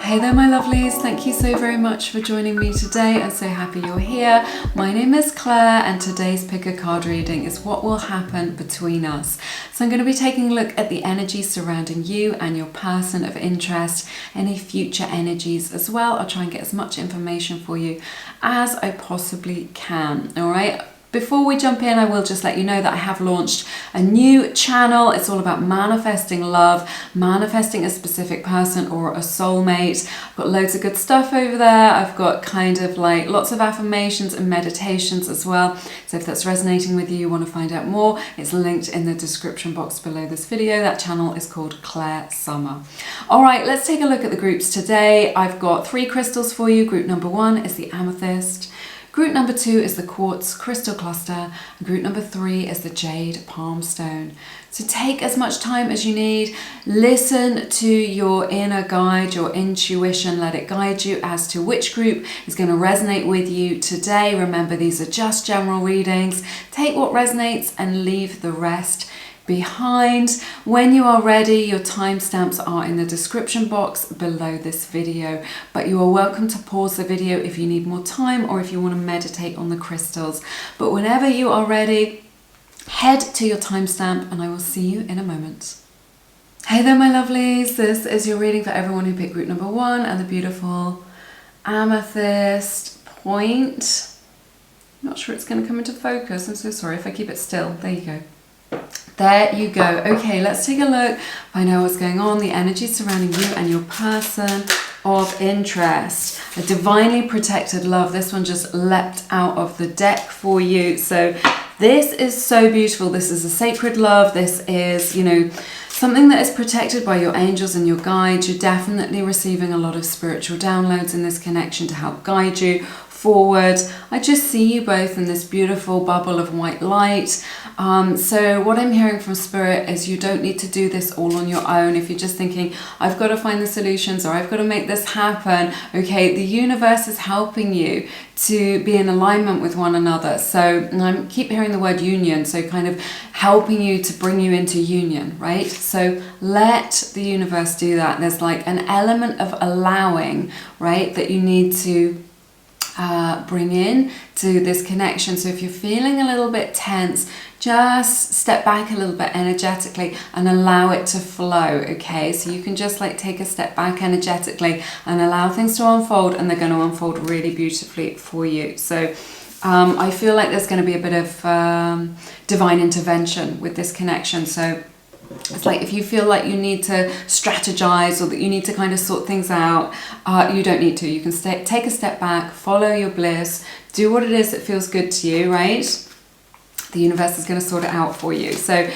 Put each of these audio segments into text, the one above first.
Hey there my lovelies, thank you so very much for joining me today. I'm so happy you're here. My name is Claire and today's pick a card reading is what will happen between us. So I'm going to be taking a look at the energy surrounding you and your person of interest, any future energies as well. I'll try and get as much information for you as I possibly can, alright? Before we jump in, I will just let you know that I have launched a new channel. It's all about manifesting love, manifesting a specific person or a soulmate. I've got loads of good stuff over there. I've got kind of like lots of affirmations and meditations as well. So if that's resonating with you, you want to find out more, it's linked in the description box below this video. That channel is called Claire Summer. All right, let's take a look at the groups today. I've got 3 crystals for you. Group number 1 is the amethyst. Group number 2 is the quartz crystal cluster, and group number 3 is the jade palm stone. So take as much time as you need, listen to your inner guide, your intuition, let it guide you as to which group is going to resonate with you today. Remember, these are just general readings. Take what resonates and leave the rest behind. When you are ready, your timestamps are in the description box below this video, but you are welcome to pause the video if you need more time or if you want to meditate on the crystals. But whenever you are ready, head to your timestamp and I will see you in a moment. Hey there my lovelies, this is your reading for everyone who picked group number 1 and the beautiful amethyst point. I'm not sure it's going to come into focus, I'm so sorry if I keep it still. There you go. There you go. Okay, let's take a look. Find out what's going on, the energy surrounding you and your person of interest. A divinely protected love. This one just leapt out of the deck for you. So this is so beautiful. This is a sacred love. This is, you know, something that is protected by your angels and your guides. You're definitely receiving a lot of spiritual downloads in this connection to help guide you forward. I just see you both in this beautiful bubble of white light. So what I'm hearing from Spirit is you don't need to do this all on your own. If you're just thinking, I've got to find the solutions or I've got to make this happen, okay, the universe is helping you to be in alignment with one another. So I keep hearing the word union, so kind of helping you to bring you into union, right? So let the universe do that. There's like an element of allowing, right, that you need to bring in to this connection. So if you're feeling a little bit tense, just step back a little bit energetically and allow it to flow, okay? So you can just like take a step back energetically and allow things to unfold, and they're going to unfold really beautifully for you. So I feel like there's going to be a bit of divine intervention with this connection. So it's like if you feel like you need to strategize or that you need to kind of sort things out, you don't need to. You can take a step back, follow your bliss, do what it is that feels good to you, right? The universe is going to sort it out for you. So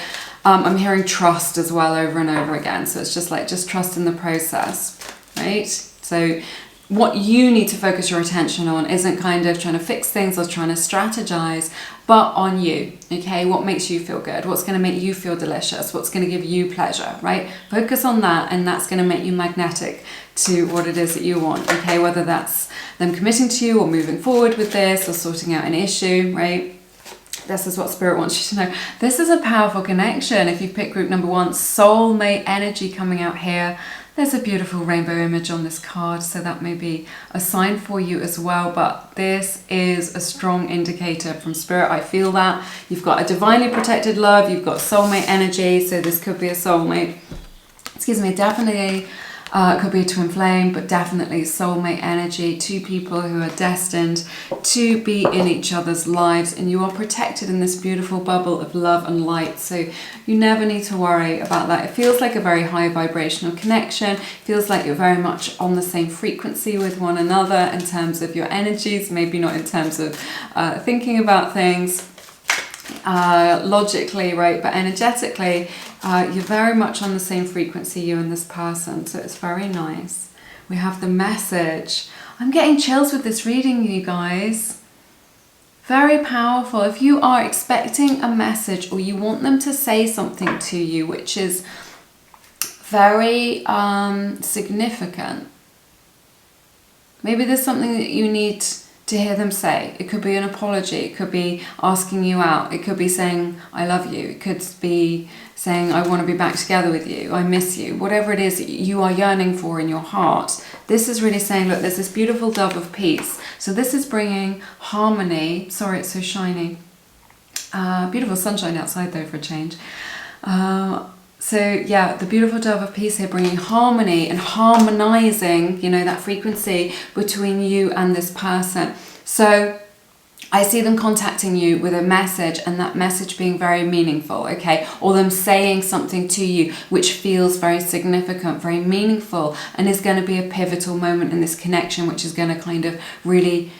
I'm hearing trust as well over and over again. So it's just like, just trust in the process, right? So what you need to focus your attention on isn't kind of trying to fix things or trying to strategize, but on you, okay? What makes you feel good? What's going to make you feel delicious? What's going to give you pleasure, right? Focus on that, and that's going to make you magnetic to what it is that you want, okay? Whether that's them committing to you or moving forward with this or sorting out an issue, right? This is what Spirit wants you to know. This is a powerful connection. If you pick group number 1, soulmate energy coming out here. There's a beautiful rainbow image on this card, so that may be a sign for you as well, but this is a strong indicator from Spirit. I feel that. You've got a divinely protected love, you've got soulmate energy, so this could be a soulmate. Excuse me, definitely could be a twin flame, but definitely soulmate energy, 2 people who are destined to be in each other's lives, and you are protected in this beautiful bubble of love and light, so you never need to worry about that. It feels like a very high vibrational connection. It feels like you're very much on the same frequency with one another in terms of your energies, maybe not in terms of thinking about things logically, right, but energetically you're very much on the same frequency, you and this person, so it's very nice. We have the message. I'm getting chills with this reading, you guys. Very powerful. If you are expecting a message or you want them to say something to you which is very significant, maybe there's something that you need to hear them say. It could be an apology. It could be asking you out. It could be saying, I love you. It could be saying, I want to be back together with you. I miss you. Whatever it is that you are yearning for in your heart. This is really saying, look, there's this beautiful dove of peace. So this is bringing harmony. Sorry, it's so shiny. Beautiful sunshine outside though for a change. So yeah, the beautiful dove of peace here, bringing harmony and harmonizing, you know, that frequency between you and this person. So I see them contacting you with a message, and that message being very meaningful, okay? Or them saying something to you which feels very significant, very meaningful, and is going to be a pivotal moment in this connection, which is going to kind of really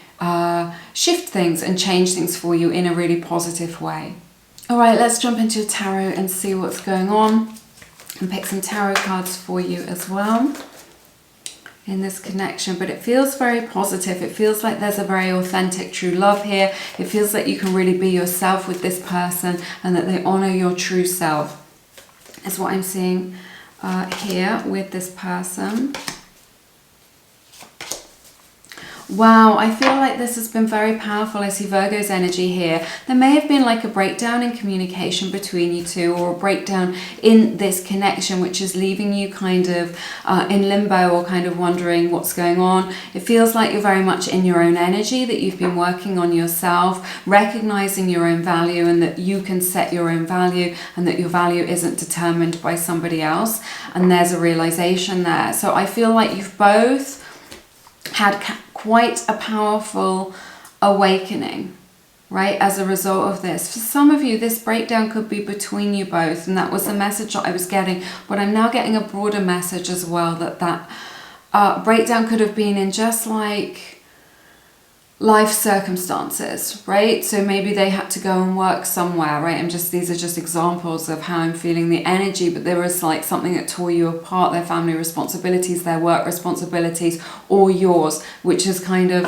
shift things and change things for you in a really positive way. All right, let's jump into tarot and see what's going on, and pick some tarot cards for you as well in this connection. But it feels very positive. It feels like there's a very authentic, true love here. It feels like you can really be yourself with this person, and that they honor your true self. Is what I'm seeing here with this person. Wow, I feel like this has been very powerful. I see Virgo's energy here. There may have been like a breakdown in communication between you two, or a breakdown in this connection, which is leaving you kind of in limbo, or kind of wondering what's going on. It feels like you're very much in your own energy, that you've been working on yourself, recognizing your own value, and that you can set your own value, and that your value isn't determined by somebody else. And there's a realization there. So I feel like you've both had quite a powerful awakening, right, as a result of this. For some of you, this breakdown could be between you both, and that was the message that I was getting, but I'm now getting a broader message as well, that breakdown could have been in just like life circumstances, right? So maybe they had to go and work somewhere, right? These are just examples of how I'm feeling the energy, but there was like something that tore you apart, their family responsibilities, their work responsibilities, or yours, which has kind of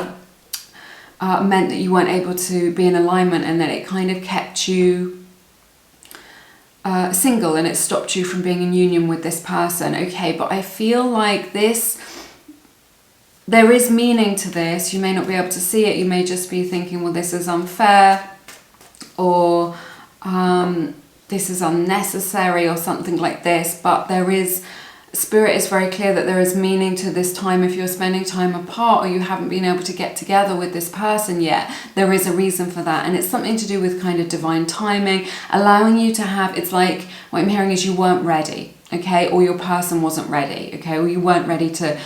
meant that you weren't able to be in alignment, and that it kind of kept you single, and it stopped you from being in union with this person, okay? But I feel like there is meaning to this. You may not be able to see it. You may just be thinking, well, this is unfair, or this is unnecessary, or something like this. But Spirit is very clear that there is meaning to this time. If you're spending time apart, or you haven't been able to get together with this person yet, there is a reason for that. And it's something to do with kind of divine timing, allowing you to have, it's like, what I'm hearing is you weren't ready, okay? Or your person wasn't ready, okay? Or you weren't ready to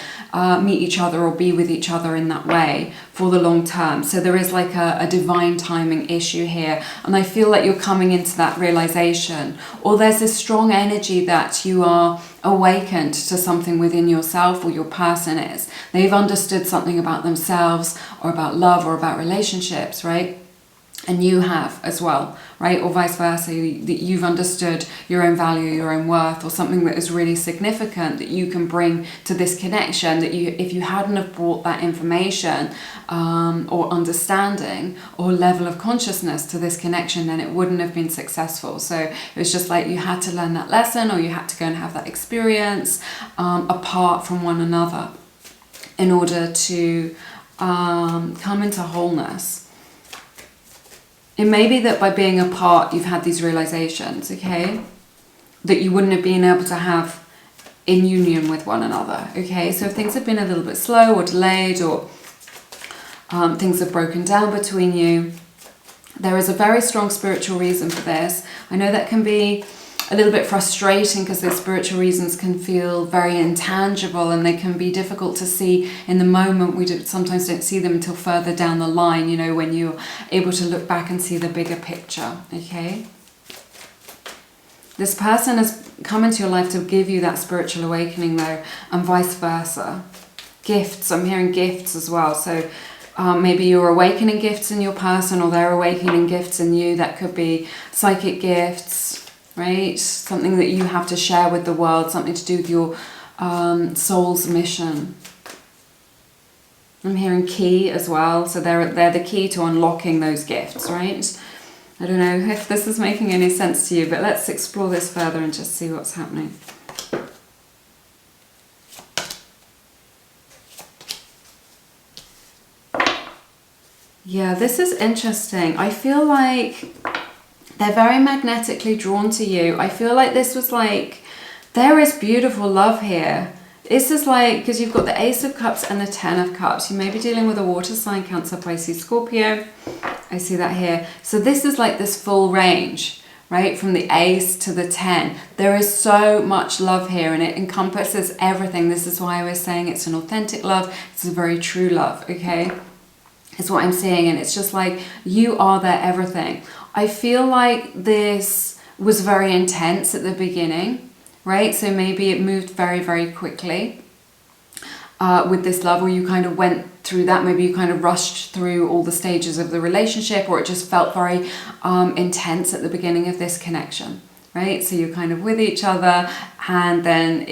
meet each other or be with each other in that way for the long term. So there is like a divine timing issue here, and I feel like you're coming into that realization, or there's this strong energy that you are awakened to something within yourself, or your person is. They've understood something about themselves, or about love, or about relationships, right? And you have as well, right? Or vice versa, that you've understood your own value, your own worth, or something that is really significant that you can bring to this connection, that if you hadn't have brought that information or understanding or level of consciousness to this connection, then it wouldn't have been successful. So it was just like you had to learn that lesson, or you had to go and have that experience apart from one another in order to come into wholeness. It may be that by being apart, you've had these realizations, okay, that you wouldn't have been able to have in union with one another, okay? So if things have been a little bit slow or delayed, or things have broken down between you, there is a very strong spiritual reason for this. I know that can be a little bit frustrating, because those spiritual reasons can feel very intangible, and they can be difficult to see in the moment. We sometimes don't see them until further down the line, you know, when you're able to look back and see the bigger picture, okay? This person has come into your life to give you that spiritual awakening though, and vice versa. Gifts, I'm hearing gifts as well. So maybe you're awakening gifts in your person, or they're awakening gifts in you. That could be psychic gifts, right? Something that you have to share with the world, something to do with your soul's mission. I'm hearing key as well, so they're the key to unlocking those gifts, right? I don't know if this is making any sense to you, but let's explore this further and just see what's happening. Yeah, this is interesting. I feel like they're very magnetically drawn to you. I feel like this was like, there is beautiful love here. This is like, because you've got the Ace of Cups and the Ten of Cups. You may be dealing with a water sign, Cancer, Pisces, Scorpio. I see that here. So this is like this full range, right? From the Ace to the 10. There is so much love here and it encompasses everything. This is why I was saying it's an authentic love. It's a very true love, okay? It's what I'm seeing, and it's just like, you are their everything. I feel like this was very intense at the beginning, right? So maybe it moved very, very quickly with this love, or you kind of went through that. Maybe you kind of rushed through all the stages of the relationship, or it just felt very intense at the beginning of this connection, right? So you're kind of with each other, and then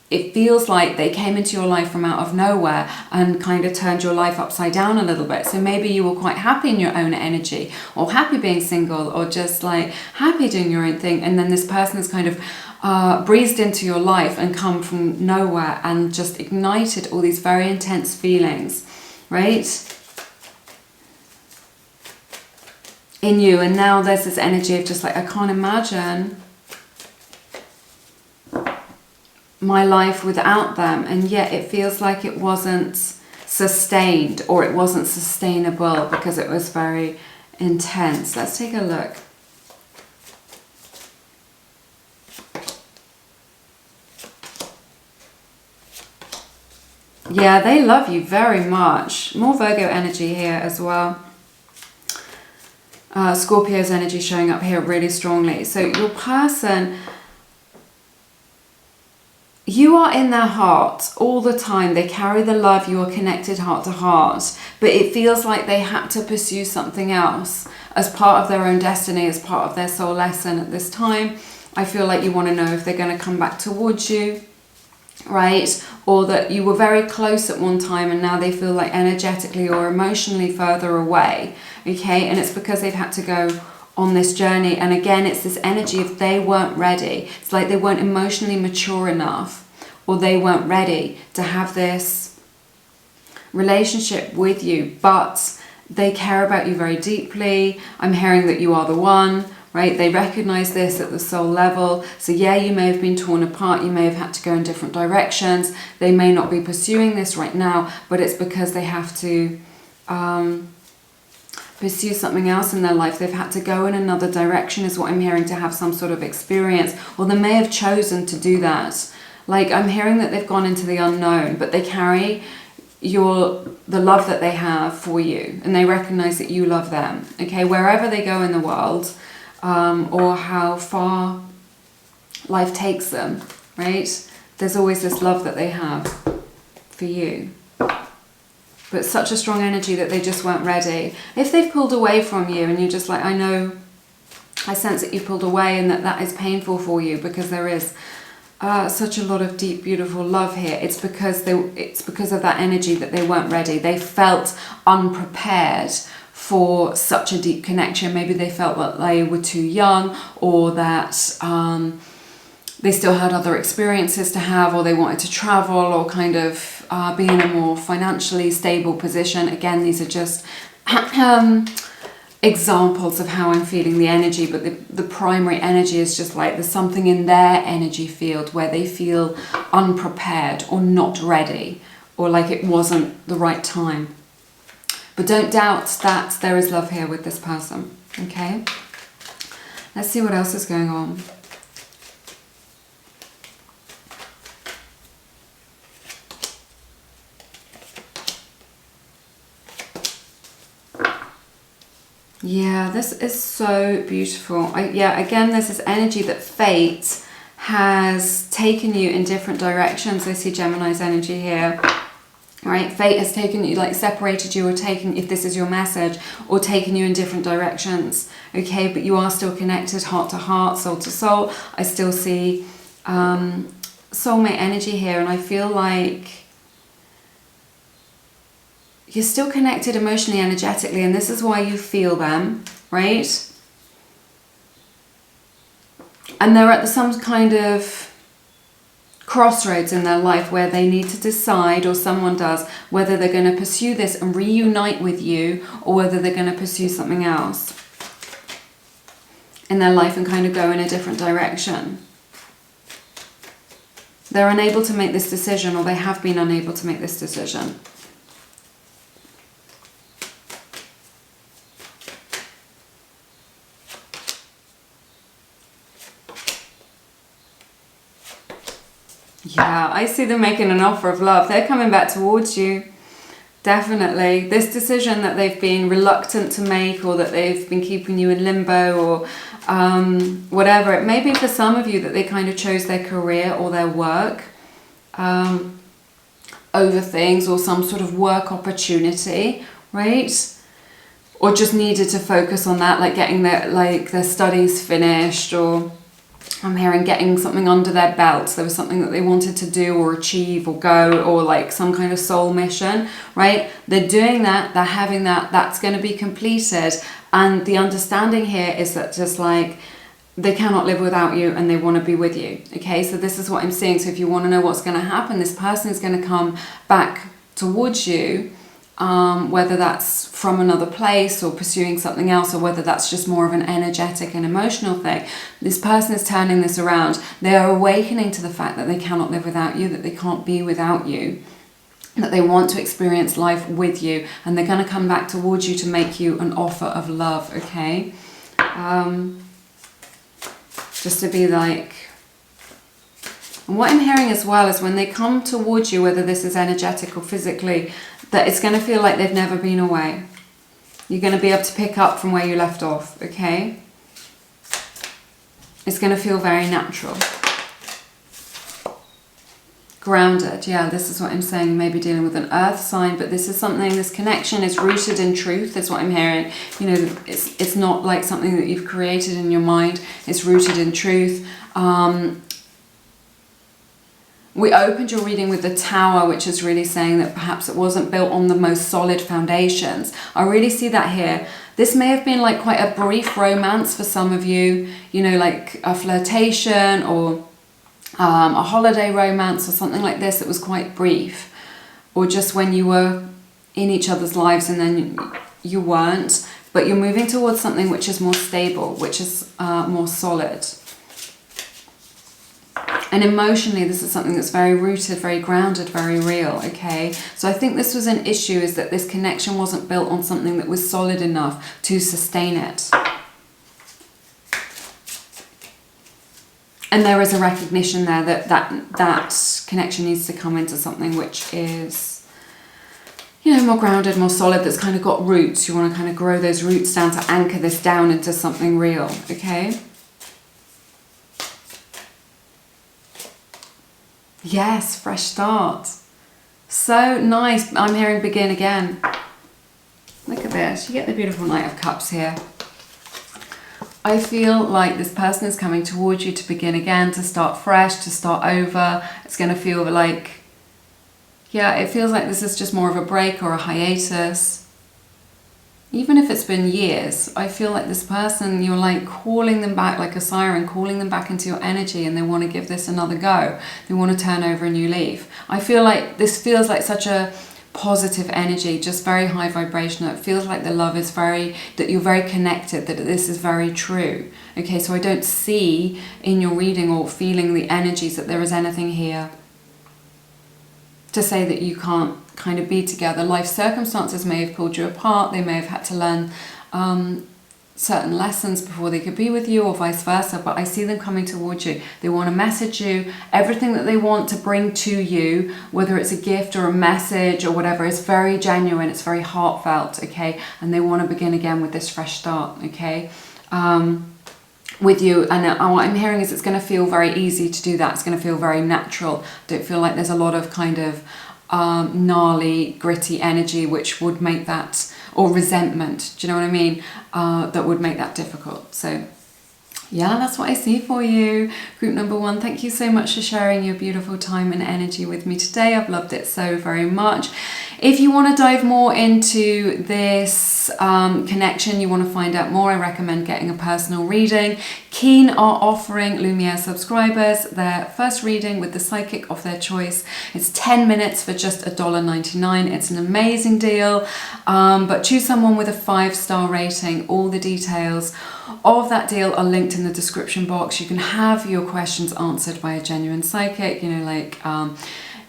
it feels like they came into your life from out of nowhere and kind of turned your life upside down a little bit. So maybe you were quite happy in your own energy, or happy being single, or just like happy doing your own thing. And then this person has kind of breezed into your life and come from nowhere and just ignited all these very intense feelings, right? In you. And now there's this energy of just like, I can't imagine my life without them, and yet it feels like it wasn't sustained, or it wasn't sustainable because it was very intense. Let's take a look. Yeah, they love you very much. More Virgo energy here as well. Scorpio's energy showing up here really strongly. So your person, you are in their heart all the time. They carry the love. You are connected heart to heart. But it feels like they had to pursue something else as part of their own destiny, as part of their soul lesson at this time. I feel like you want to know if they're going to come back towards you, right? Or that you were very close at one time and now they feel like energetically or emotionally further away, okay? And it's because they've had to go on this journey. And again, it's this energy of they weren't ready. It's like they weren't emotionally mature enough, or they weren't ready to have this relationship with you, but they care about you very deeply. I'm hearing that you are the one, right? They recognize this at the soul level. So yeah, you may have been torn apart. You may have had to go in different directions. They may not be pursuing this right now, but it's because they have to pursue something else in their life. They've had to go in another direction, is what I'm hearing, to have some sort of experience, or they may have chosen to do that. Like, I'm hearing that they've gone into the unknown, but they carry the love that they have for you, and they recognize that you love them, okay? Wherever they go in the world, or how far life takes them, right? There's always this love that they have for you. But such a strong energy that they just weren't ready. If they've pulled away from you and you're just like, I sense that you pulled away, and that is painful for you, because there is such a lot of deep, beautiful love here. It's because of that energy that they weren't ready. They felt unprepared for such a deep connection. Maybe they felt that they were too young, or that they still had other experiences to have, or they wanted to travel, or kind of be in a more financially stable position. Again, these are just examples of how I'm feeling the energy, but the primary energy is just like there's something in their energy field where they feel unprepared or not ready, or like it wasn't the right time. But don't doubt that there is love here with this person, okay? Let's see what else is going on. Yeah, this is so beautiful. Again, there's this energy that fate has taken you in different directions. I see Gemini's energy here. Right, fate has taken you, like separated you, or taken, if this is your message, or taken you in different directions, okay? But you are still connected heart to heart, soul to soul. I still see soulmate energy here, and I feel like you're still connected emotionally, energetically, and this is why you feel them, right? And they're at some kind of crossroads in their life where they need to decide, or someone does, whether they're going to pursue this and reunite with you, or whether they're going to pursue something else in their life and kind of go in a different direction. They're unable to make this decision, or they have been unable to make this decision. Yeah, I see them making an offer of love. They're coming back towards you. Definitely. This decision that they've been reluctant to make, or that they've been keeping you in limbo, or whatever. It may be for some of you that they kind of chose their career or their work over things, or some sort of work opportunity, right? Or just needed to focus on that, like getting their studies finished, or I'm hearing getting something under their belts. There was something that they wanted to do or achieve or go, or like some kind of soul mission, right? They're doing that, they're having that, that's going to be completed. And the understanding here is that just like they cannot live without you and they want to be with you. Okay, so this is what I'm seeing. So if you want to know what's going to happen, this person is going to come back towards you, whether that's from another place or pursuing something else, or whether that's just more of an energetic and emotional thing. This person is turning this around. They are awakening to the fact that they cannot live without you, that they can't be without you, that they want to experience life with you, and they're going to come back towards you to make you an offer of love, okay? Just to be like... And what I'm hearing as well is when they come towards you, whether this is energetic or physically, that it's going to feel like they've never been away. You're going to be able to pick up from where you left off, okay? It's going to feel very natural. Grounded, yeah, this is what I'm saying. You may be dealing with an earth sign, but this is something, this connection is rooted in truth, is what I'm hearing. You know, it's not like something that you've created in your mind. It's rooted in truth. We opened your reading with the Tower, which is really saying that perhaps it wasn't built on the most solid foundations. I really see that here. This may have been like quite a brief romance for some of you, you know, like a flirtation or a holiday romance or something like this that was quite brief. Or just when you were in each other's lives and then you weren't. But you're moving towards something which is more stable, which is more solid. And emotionally, this is something that's very rooted, very grounded, very real, okay? So I think this was an issue, is that this connection wasn't built on something that was solid enough to sustain it. And there is a recognition there that connection needs to come into something which is, you know, more grounded, more solid, that's kind of got roots. You want to kind of grow those roots down to anchor this down into something real, okay? Yes, fresh start. So nice. I'm hearing begin again. Look at this. You get the beautiful Knight of Cups here. I feel like this person is coming towards you to begin again, to start fresh, to start over. It's going to feel like, yeah, it feels like this is just more of a break or a hiatus. Even if it's been years, I feel like this person, you're like calling them back like a siren, calling them back into your energy, and they want to give this another go. They want to turn over a new leaf. I feel like this feels like such a positive energy, just very high vibrational. It feels like the love is that you're very connected, that this is very true. Okay, so I don't see in your reading or feeling the energies that there is anything here to say that you can't kind of be together. Life circumstances may have pulled you apart. They may have had to learn certain lessons before they could be with you, or vice versa, but I see them coming towards you. They want to message you. Everything that they want to bring to you, whether it's a gift or a message or whatever, is very genuine. It's very heartfelt, okay? And they want to begin again with this fresh start, okay? With you. And what I'm hearing is it's going to feel very easy to do that. It's going to feel very natural. I don't feel like there's a lot of kind of gnarly, gritty energy which would make that, or resentment, do you know what I mean, that would make that difficult. So Yeah, that's what I see for you. Group number 1, thank you so much for sharing your beautiful time and energy with me today. I've loved it so very much. If you want to dive more into this connection, you want to find out more, I recommend getting a personal reading. Keen are offering Lumiere subscribers their first reading with the psychic of their choice. It's 10 minutes for just $1.99. It's an amazing deal, but choose someone with a 5-star rating. All the details of that deal are linked in the description box. You can have your questions answered by a genuine psychic, you know, like,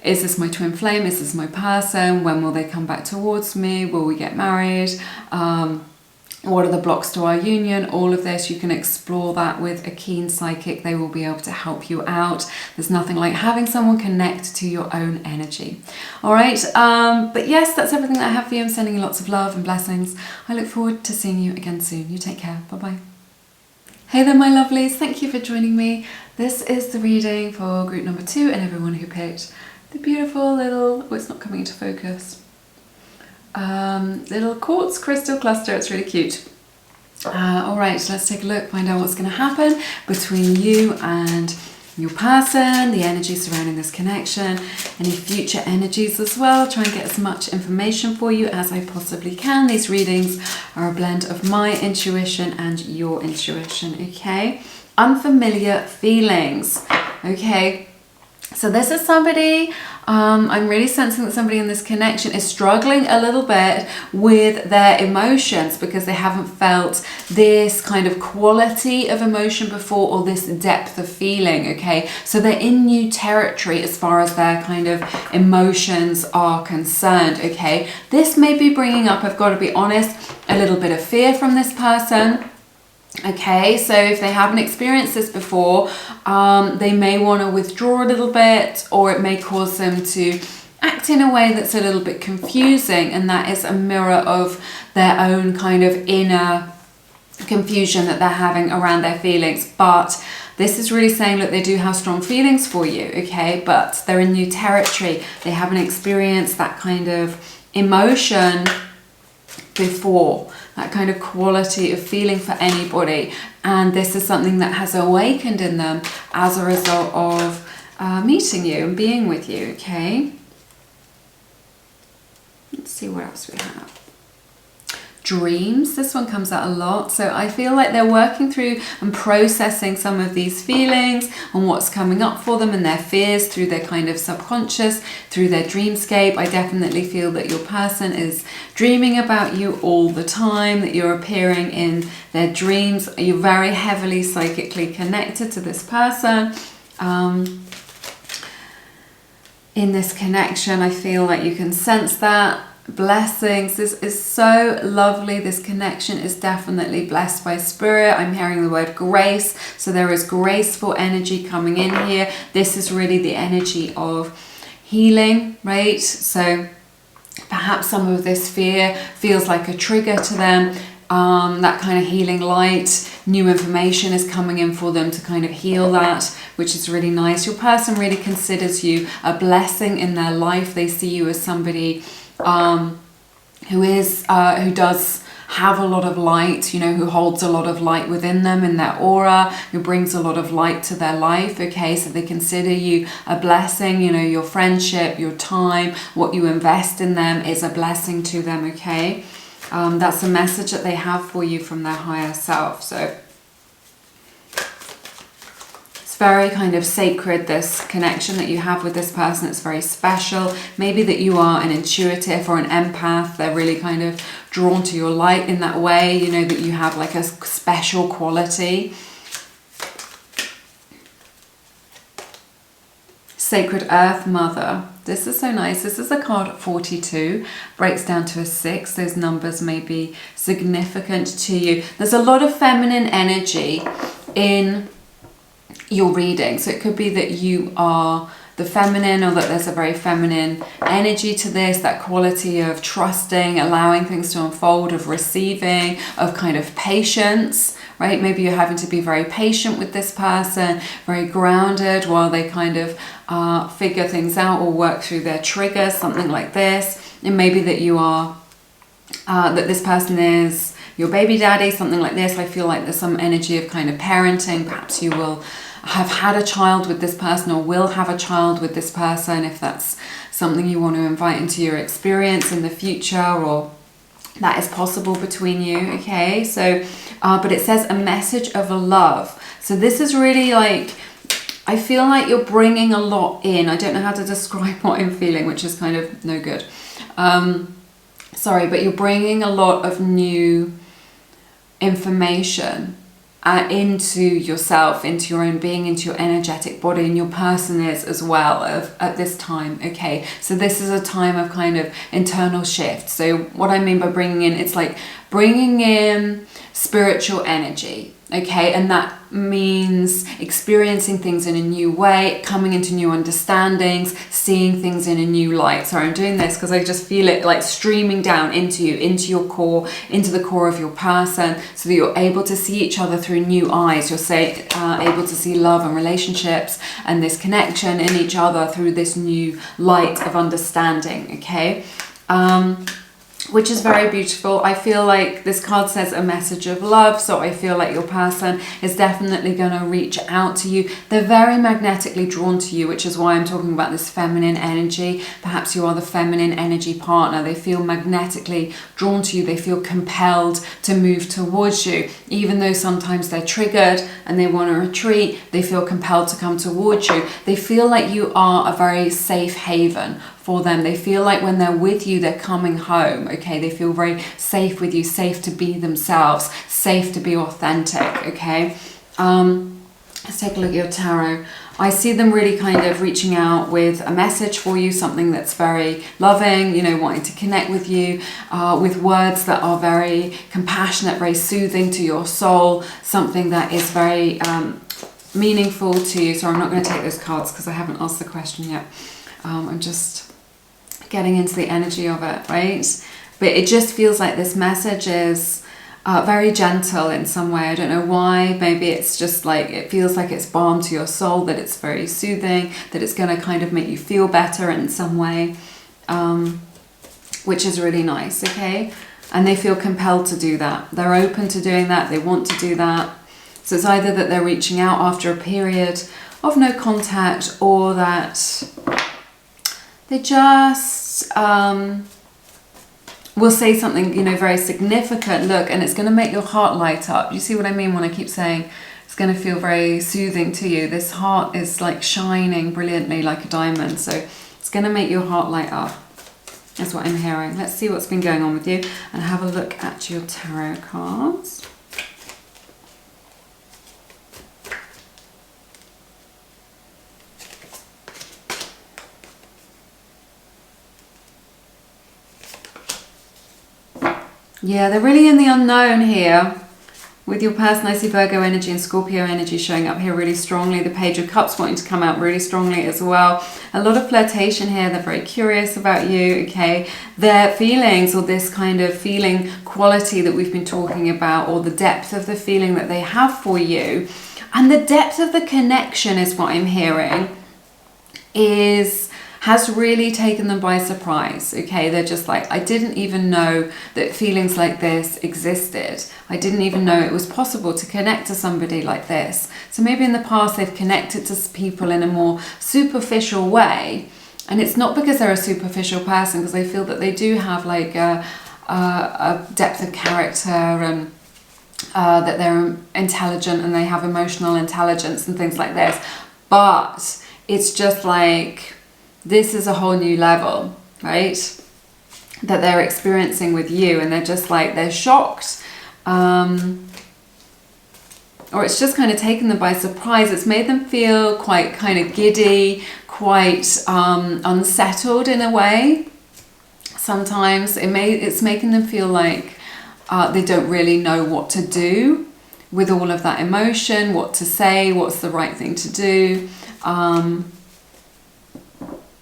is this my twin flame? Is this my person? When will they come back towards me? Will we get married? What are the blocks to our union? All of this, you can explore that with a keen psychic. They will be able to help you out. There's nothing like having someone connect to your own energy. All right, but yes, that's everything that I have for you. I'm sending you lots of love and blessings. I look forward to seeing you again soon. You take care. Bye-bye. Hey there, my lovelies. Thank you for joining me. This is the reading for group number 2 and everyone who picked the beautiful little, oh, it's not coming into focus, little quartz crystal cluster. It's really cute. All right, let's take a look, find out what's going to happen between you and your person, the energy surrounding this connection, any future energies as well. Try and get as much information for you as I possibly can. These readings are a blend of my intuition and your intuition, okay? Unfamiliar feelings, okay? So this is somebody, I'm really sensing that somebody in this connection is struggling a little bit with their emotions because they haven't felt this kind of quality of emotion before, or this depth of feeling, okay? So they're in new territory as far as their kind of emotions are concerned, okay? This may be bringing up, I've got to be honest, a little bit of fear from this person. Okay, so if they haven't experienced this before, they may want to withdraw a little bit, or it may cause them to act in a way that's a little bit confusing, and that is a mirror of their own kind of inner confusion that they're having around their feelings. But this is really saying, look, they do have strong feelings for you, okay, but they're in new territory. They haven't experienced that kind of emotion before, that kind of quality of feeling for anybody, and this is something that has awakened in them as a result of meeting you and being with you, okay? Let's see what else we have. Dreams, this one comes out a lot, so I feel like they're working through and processing some of these feelings and what's coming up for them and their fears through their kind of subconscious, through their dreamscape. I definitely feel that your person is dreaming about you all the time, that you're appearing in their dreams. You're very heavily psychically connected to this person. In this connection, I feel like you can sense that. Blessings, this is so lovely. This connection is definitely blessed by spirit. I'm hearing the word grace, so there is graceful energy coming in here. This is really the energy of healing, right? So perhaps some of this fear feels like a trigger to them. That kind of healing light, new information is coming in for them to kind of heal that, which is really nice. Your person really considers you a blessing in their life. They see you as somebody who does have a lot of light, you know, who holds a lot of light within them in their aura, who brings a lot of light to their life, okay? So they consider you a blessing, you know, your friendship, your time, what you invest in them is a blessing to them, okay? That's a message that they have for you from their higher self. So it's very kind of sacred, this connection that you have with this person. It's very special. Maybe that you are an intuitive or an empath. They're really kind of drawn to your light in that way, you know, that you have like a special quality. Sacred Earth Mother. This is so nice. This is a card 42, breaks down to a 6. Those numbers may be significant to you. There's a lot of feminine energy in your reading. So it could be that you are the feminine, or that there's a very feminine energy to this, that quality of trusting, allowing things to unfold, of receiving, of kind of patience, right? Maybe you're having to be very patient with this person, very grounded while they kind of figure things out or work through their triggers, something like this. It may be that you are, that this person is your baby daddy, something like this. I feel like there's some energy of kind of parenting. Perhaps you will have had a child with this person or will have a child with this person if that's something you want to invite into your experience in the future, or that is possible between you. Okay, so but it says a message of love. So this is really like, I feel like you're bringing a lot in. I don't know how to describe what I'm feeling, which is kind of no good. Sorry, but you're bringing a lot of new information into yourself, into your own being, into your energetic body, and your person is as well at this time. Okay, so this is a time of kind of internal shift. So what I mean by bringing in, it's like bringing in spiritual energy. Okay, and that means experiencing things in a new way, coming into new understandings, seeing things in a new light. Sorry, I'm doing this because I just feel it like streaming down into you, into your core, into the core of your person, so that you're able to see each other through new eyes. You're able to see love and relationships and this connection in each other through this new light of understanding. Okay, which is very beautiful. I feel like this card says a message of love, so I feel like your person is definitely going to reach out to you. They're very magnetically drawn to you, which is why I'm talking about this feminine energy. Perhaps you are the feminine energy partner. They feel magnetically drawn to you. They feel compelled to move towards you. Even though sometimes they're triggered and they want to retreat, they feel compelled to come towards you. They feel like you are a very safe haven for them. They feel like when they're with you, they're coming home. Okay, they feel very safe with you, safe to be themselves, safe to be authentic. Okay, let's take a look at your tarot. I see them really kind of reaching out with a message for you, something that's very loving, you know, wanting to connect with you, with words that are very compassionate, very soothing to your soul, something that is very meaningful to you. So I'm not going to take those cards because I haven't asked the question yet. I'm just getting into the energy of it, right? But it just feels like this message is very gentle in some way. I don't know why. Maybe it's just like, it feels like it's balm to your soul, that it's very soothing, that it's going to kind of make you feel better in some way, which is really nice. Okay, and they feel compelled to do that. They're open to doing that. They want to do that. So it's either that they're reaching out after a period of no contact, or that they just will say something, you know, very significant. Look, and it's going to make your heart light up. You see what I mean when I keep saying it's going to feel very soothing to you? This heart is like shining brilliantly like a diamond. So it's going to make your heart light up. That's what I'm hearing. Let's see what's been going on with you and have a look at your tarot cards. Yeah, they're really in the unknown here. With your person, I see Virgo energy and Scorpio energy showing up here really strongly. The Page of Cups wanting to come out really strongly as well. A lot of flirtation here. They're very curious about you, okay? Their feelings, or this kind of feeling quality that we've been talking about, or the depth of the feeling that they have for you, and the depth of the connection is what I'm hearing, has really taken them by surprise. Okay, they're just like, I didn't even know that feelings like this existed. I didn't even know it was possible to connect to somebody like this. So maybe in the past they've connected to people in a more superficial way, and it's not because they're a superficial person, because they feel that they do have like a depth of character, and that they're intelligent and they have emotional intelligence and things like this. But it's just like, this is a whole new level, right, that they're experiencing with you, and they're just like, they're shocked, or it's just kind of taken them by surprise. It's made them feel quite kind of giddy, quite unsettled in a way. Sometimes it's making them feel like they don't really know what to do with all of that emotion, what to say, what's the right thing to do.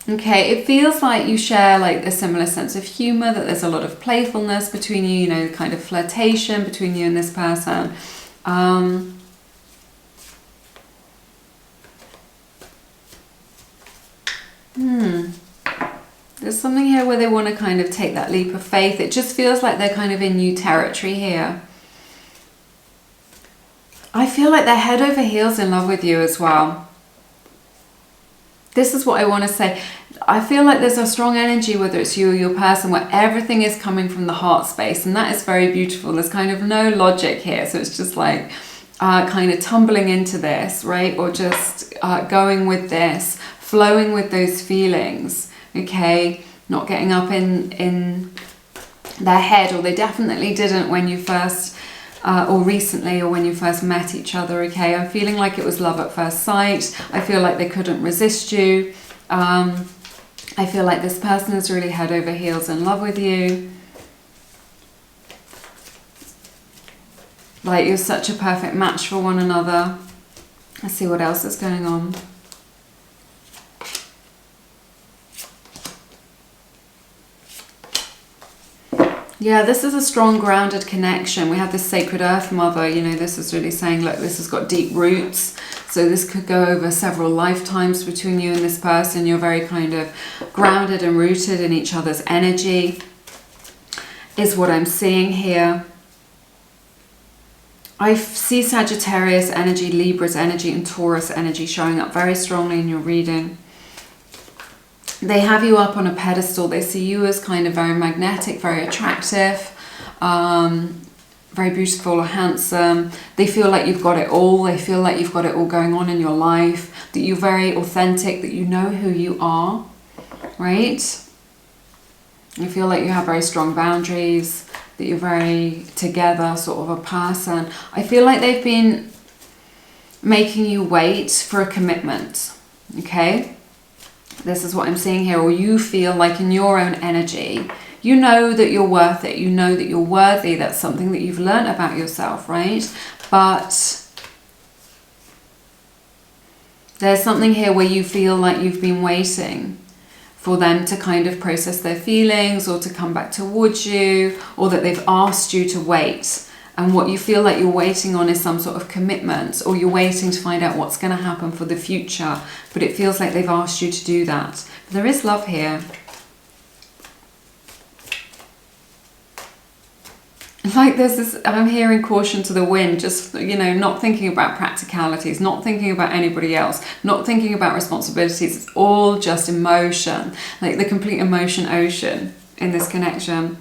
Okay, it feels like you share like a similar sense of humor, that there's a lot of playfulness between you, you know, kind of flirtation between you and this person. This something here where they want to kind of take that leap of faith. It just feels like they're kind of in new territory here. I feel like they're head over heels in love with you as well. This is what I want to say. I feel like there's a strong energy, whether it's you or your person, where everything is coming from the heart space, and that is very beautiful. There's kind of no logic here, so it's just like kind of tumbling into this, right? Or just going with this, flowing with those feelings, okay? Not getting up in their head, or they definitely didn't when you first or recently, or when you first met each other, okay? I'm feeling like it was love at first sight. I feel like they couldn't resist you. I feel like this person is really head over heels in love with you. Like you're such a perfect match for one another. Let's see what else is going on. Yeah, this is a strong grounded connection. We have this sacred earth mother, you know, this is really saying, look, this has got deep roots. So this could go over several lifetimes between you and this person. You're very kind of grounded and rooted in each other's energy, is what I'm seeing here. I see Sagittarius energy, Libra's energy, and Taurus energy showing up very strongly in your reading. They have you up on a pedestal. They see you as kind of very magnetic, very attractive, very beautiful or handsome. They feel like you've got it all. They feel like you've got it all going on in your life, that you're very authentic, that you know who you are, right? You feel like you have very strong boundaries, that you're very together sort of a person. I feel like they've been making you wait for a commitment, okay? This is what I'm seeing here. Or you feel like in your own energy, you know that you're worth it. You know that you're worthy. That's something that you've learned about yourself, right? But there's something here where you feel like you've been waiting for them to kind of process their feelings, or to come back towards you, or that they've asked you to wait. And what you feel like you're waiting on is some sort of commitment, or you're waiting to find out what's going to happen for the future. But it feels like they've asked you to do that. But there is love here. Like there's this, I'm hearing caution to the wind, just, you know, not thinking about practicalities, not thinking about anybody else, not thinking about responsibilities. It's all just emotion, like the complete emotion ocean in this connection.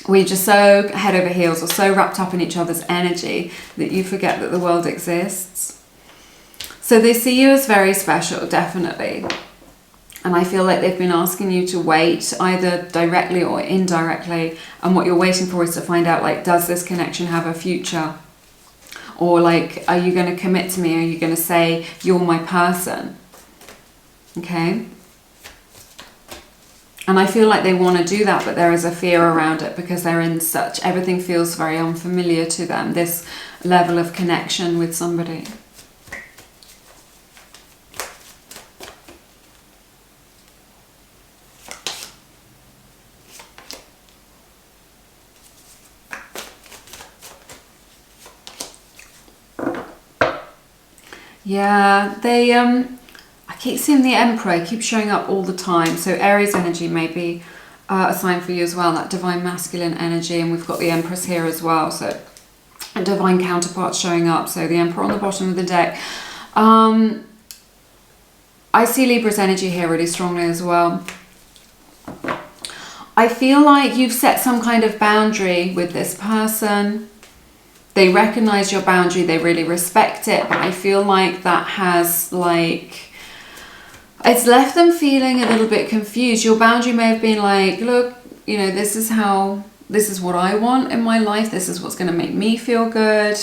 We're just so head over heels, or so wrapped up in each other's energy, that you forget that the world exists. So they see you as very special, definitely. And I feel like they've been asking you to wait, either directly or indirectly. And what you're waiting for is to find out, like, does this connection have a future? Or like, are you going to commit to me? Are you going to say, you're my person? Okay? And I feel like they want to do that, but there is a fear around it, because they're in such, everything feels very unfamiliar to them, this level of connection with somebody. Yeah, they, I keep seeing the Emperor, it keeps showing up all the time. So Aries energy may be a sign for you as well, that divine masculine energy. And we've got the Empress here as well, so a divine counterpart showing up. So the Emperor on the bottom of the deck. I see Libra's energy here really strongly as well. I feel like you've set some kind of boundary with this person. They recognize your boundary, they really respect it, but I feel like that has, like, it's left them feeling a little bit confused. Your boundary may have been like, look, you know, this is what I want in my life, this is what's going to make me feel good,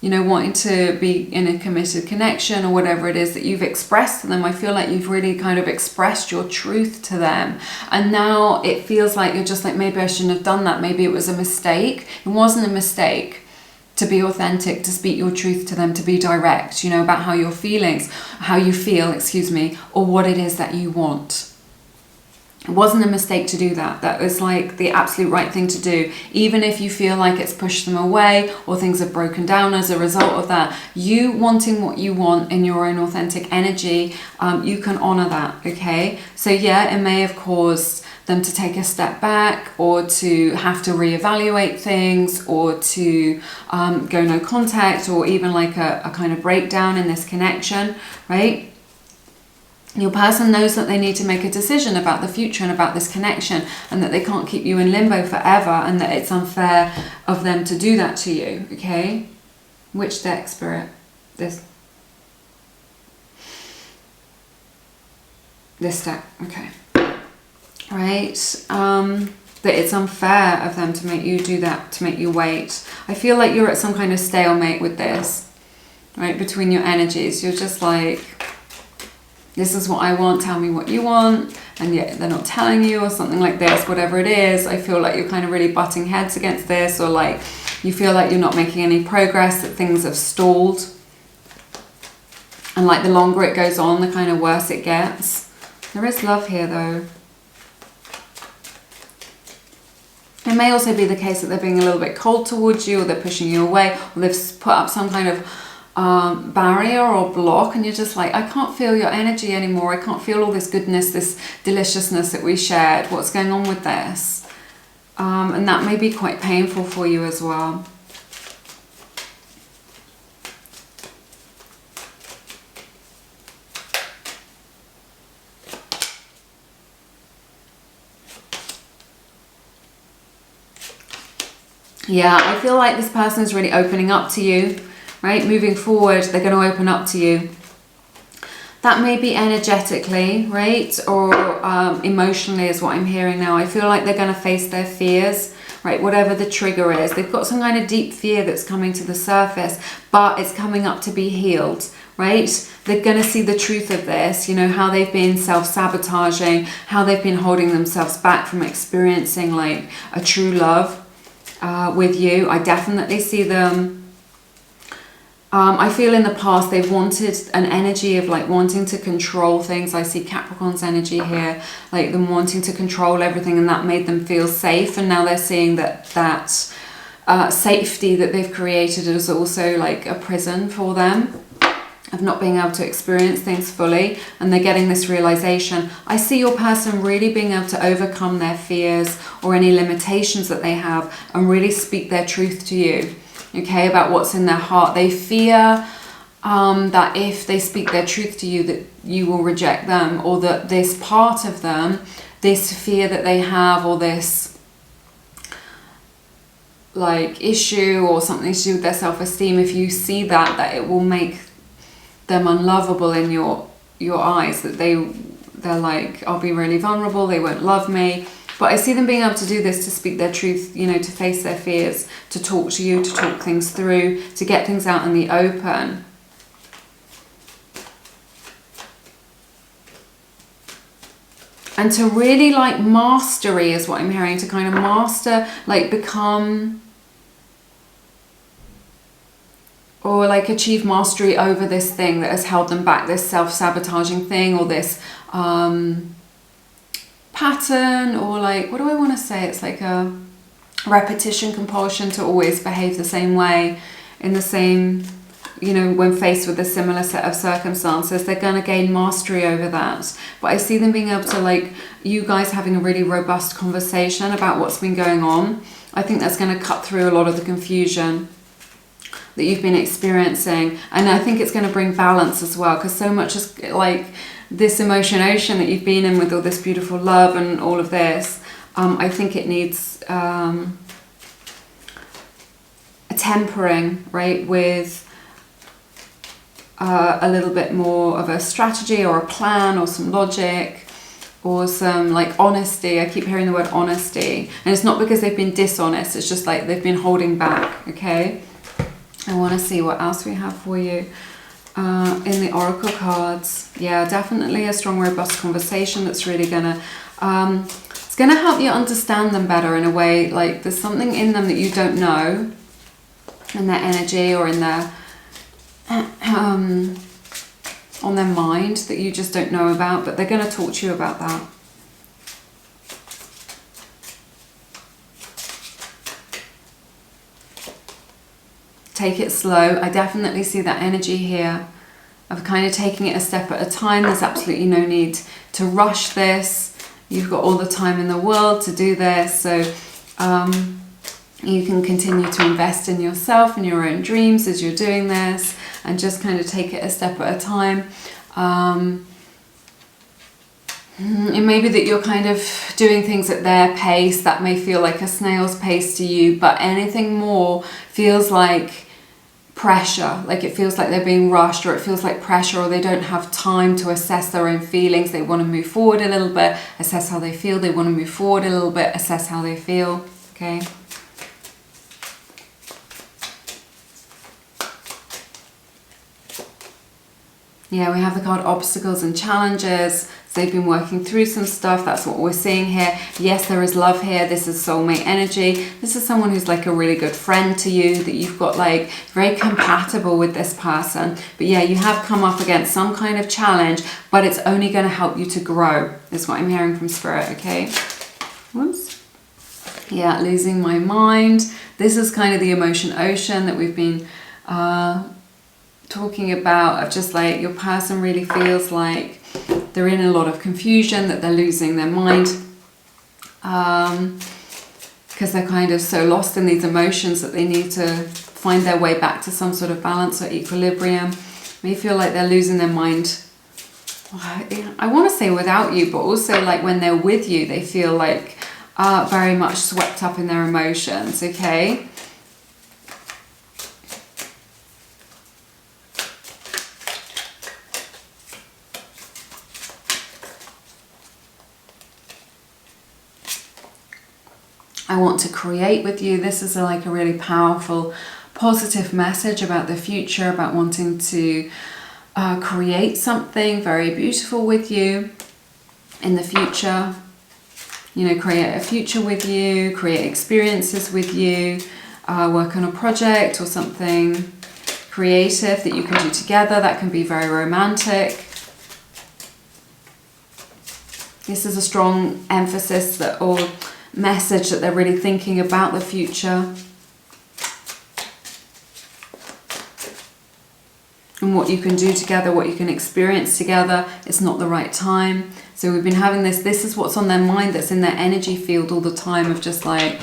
you know, wanting to be in a committed connection, or whatever it is that you've expressed to them. I feel like you've really kind of expressed your truth to them, and now it feels like you're just like, maybe I shouldn't have done that, maybe it was a mistake. It wasn't a mistake to be authentic, to speak your truth to them, to be direct, you know, about how you're feeling, or what it is that you want. It wasn't a mistake to do that. That was like the absolute right thing to do. Even if you feel like it's pushed them away or things have broken down as a result of that, you wanting what you want in your own authentic energy, you can honor that, okay? So yeah, it may have caused them to take a step back, or to have to reevaluate things, or to go no contact, or even like a kind of breakdown in this connection, right? Your person knows that they need to make a decision about the future and about this connection, and that they can't keep you in limbo forever, and that it's unfair of them to do that to you, okay? Which deck, Spirit? This deck, okay. Right? That it's unfair of them to make you do that, to make you wait. I feel like you're at some kind of stalemate with this, right? Between your energies. You're just like, this is what I want, tell me what you want, and yet they're not telling you, or something like this, whatever it is. I feel like you're kind of really butting heads against this, or like you feel like you're not making any progress, that things have stalled. And like the longer it goes on, the kind of worse it gets. There is love here though. It may also be the case that they're being a little bit cold towards you, or they're pushing you away, or they've put up some kind of barrier or block, and you're just like, I can't feel your energy anymore. I can't feel all this goodness, this deliciousness that we shared. What's going on with this? And that may be quite painful for you as well. Yeah, I feel like this person is really opening up to you, right? Moving forward, they're going to open up to you. That may be energetically, right? Or emotionally is what I'm hearing now. I feel like they're going to face their fears, right? Whatever the trigger is. They've got some kind of deep fear that's coming to the surface, but it's coming up to be healed, right? They're going to see the truth of this, you know, how they've been self-sabotaging, how they've been holding themselves back from experiencing like a true love with you. I definitely see them. I feel in the past they've wanted an energy of like wanting to control things. I see Capricorn's energy here, like them wanting to control everything, and that made them feel safe. And now they're seeing that safety that they've created is also like a prison for them, of not being able to experience things fully. And they're getting this realization. I see your person really being able to overcome their fears or any limitations that they have, and really speak their truth to you, okay, about what's in their heart. They fear that if they speak their truth to you, that you will reject them, or that this part of them, this fear that they have, or this like issue or something to do with their self-esteem, if you see that it will make them unlovable in your eyes, that they're like, I'll be really vulnerable, they won't love me. But I see them being able to do this, to speak their truth, you know, to face their fears, to talk to you, to talk things through, to get things out in the open. And to really like mastery is what I'm hearing, to kind of master, like become, or like achieve mastery over this thing that has held them back, this self-sabotaging thing, or this pattern, or like, what do I want to say? It's like a repetition, compulsion to always behave the same way, in the same, you know, when faced with a similar set of circumstances. They're going to gain mastery over that. But I see them being able to, like, you guys having a really robust conversation about what's been going on. I think that's going to cut through a lot of the confusion that you've been experiencing, and I think it's going to bring balance as well, because so much is like this emotion ocean that you've been in with all this beautiful love and all of this. I think it needs a tempering, right, with a little bit more of a strategy or a plan or some logic or some like honesty. I keep hearing the word honesty, and it's not because they've been dishonest, it's just like they've been holding back, okay? I want to see what else we have for you in the oracle cards. Yeah, definitely a strong, robust conversation that's really gonna it's gonna help you understand them better in a way. Like there's something in them that you don't know, in their energy or in their on their mind, that you just don't know about, but they're going to talk to you about that. take it slow. I definitely see that energy here of kind of taking it a step at a time. There's absolutely no need to rush this. You've got all the time in the world to do this. So you can continue to invest in yourself and your own dreams as you're doing this, and just kind of take it a step at a time. It may be that you're kind of doing things at their pace. That may feel like a snail's pace to you, but anything more feels like pressure, like it feels like they're being rushed, or it feels like pressure, or they don't have time to assess their own feelings. They want to move forward a little bit, assess how they feel. They want to move forward a little bit, assess how they feel. Okay. Yeah, we have the card obstacles and challenges. So they've been working through some stuff. That's what we're seeing here. Yes, there is love here. This is soulmate energy. This is someone who's like a really good friend to you, that you've got like very compatible with this person. But yeah, you have come up against some kind of challenge, but it's only going to help you to grow, is what I'm hearing from Spirit, okay? Whoops. Yeah, losing my mind. This is kind of the emotion ocean that we've been talking about, of just like your person really feels like they're in a lot of confusion, that they're losing their mind, because they're kind of so lost in these emotions that they need to find their way back to some sort of balance or equilibrium. May feel like they're losing their mind, I want to say without you, but also like when they're with you, they feel like very much swept up in their emotions, okay? I want to create with you. This is like a really powerful, positive message about the future, about wanting to create something very beautiful with you in the future. You know, create a future with you, create experiences with you, work on a project or something creative that you can do together. That can be very romantic. This is a strong emphasis that, or message, that they're really thinking about the future and what you can do together, what you can experience together. It's not the right time. So we've been having this is what's on their mind, that's in their energy field all the time, of just like,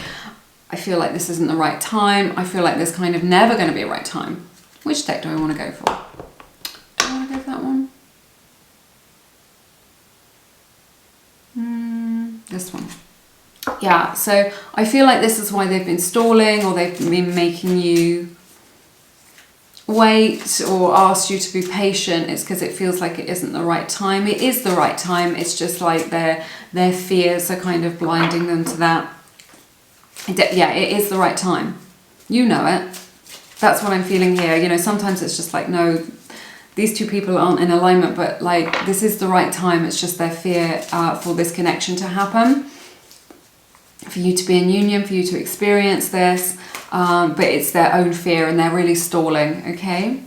I feel like this isn't the right time. I feel like there's kind of never going to be a right time. Which deck do I want to go for? Do I want to go for that one? This one. Yeah, so I feel like this is why they've been stalling, or they've been making you wait or asked you to be patient. It's because it feels like it isn't the right time. It is the right time. It's just like their fears are kind of blinding them to that. Yeah, it is the right time. You know it. That's what I'm feeling here. You know, sometimes it's just like, no, these two people aren't in alignment, but like this is the right time. It's just their fear for this connection to happen, for you to be in union, for you to experience this, but it's their own fear and they're really stalling, okay?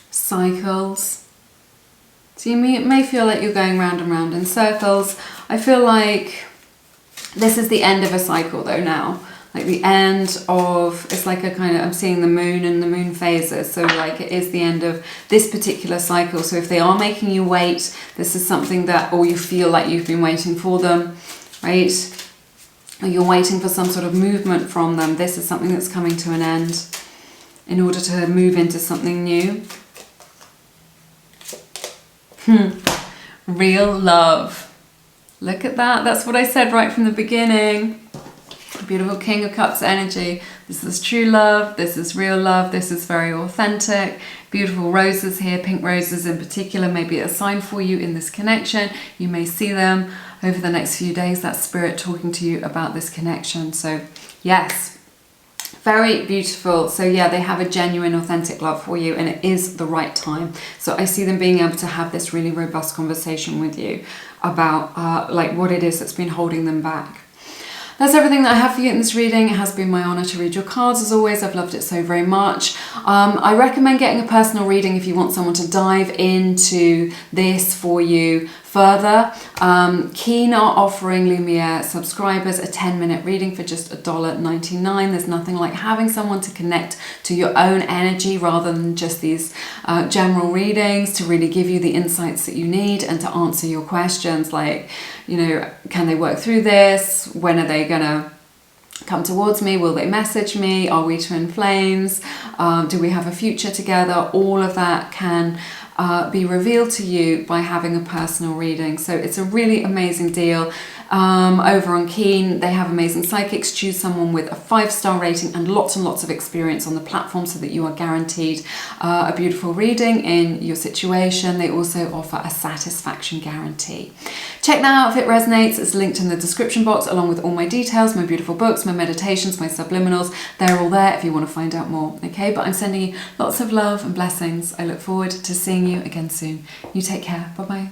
Cycles. So you may feel like you're going round and round in circles. I feel like this is the end of a cycle though now. Like the end of, it's like a kind of, I'm seeing the moon and the moon phases. So like it is the end of this particular cycle. So if they are making you wait, this is something that, or you feel like you've been waiting for them, right? Or you're waiting for some sort of movement from them. This is something that's coming to an end in order to move into something new. Real love. Look at that. That's what I said right from the beginning. Beautiful King of Cups energy. This is true love. This is real love. This is very authentic. Beautiful roses here. Pink roses in particular may be a sign for you in this connection. You may see them over the next few days. That's spirit talking to you about this connection. So yes, very beautiful. So yeah, they have a genuine, authentic love for you and it is the right time. So I see them being able to have this really robust conversation with you about like what it is that's been holding them back. that's everything that I have for you in this reading. It has been my honour to read your cards as always. I've loved it so very much. I recommend getting a personal reading if you want someone to dive into this for you further. Keen are offering Lumiere subscribers a 10-minute reading for just $1.99. There's nothing like having someone to connect to your own energy rather than just these general readings, to really give you the insights that you need and to answer your questions like, you know, can they work through this? When are they gonna come towards me? Will they message me? Are we twin flames? Do we have a future together? All of that can be revealed to you by having a personal reading. So it's a really amazing deal. Over on Keen, they have amazing psychics. Choose someone with a 5-star rating and lots of experience on the platform so that you are guaranteed a beautiful reading in your situation. They also offer a satisfaction guarantee. Check that out if it resonates. It's linked in the description box along with all my details, my beautiful books, my meditations, my subliminals. They're all there if you want to find out more. Okay, but I'm sending you lots of love and blessings. I look forward to seeing you again soon. You take care. Bye-bye.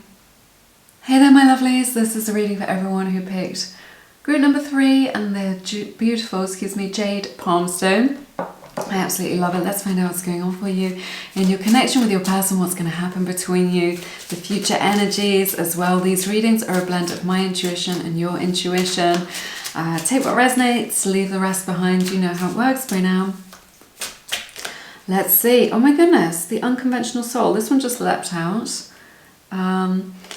Hey there, my lovelies. This is a reading for everyone who picked group number 3 and the beautiful, jade palmstone. I absolutely love it. Let's find out what's going on for you in your connection with your person, what's going to happen between you, the future energies as well. These readings are a blend of my intuition and your intuition. Take what resonates, leave the rest behind. You know how it works by now. Let's see. Oh my goodness, the unconventional soul. This one just leapt out.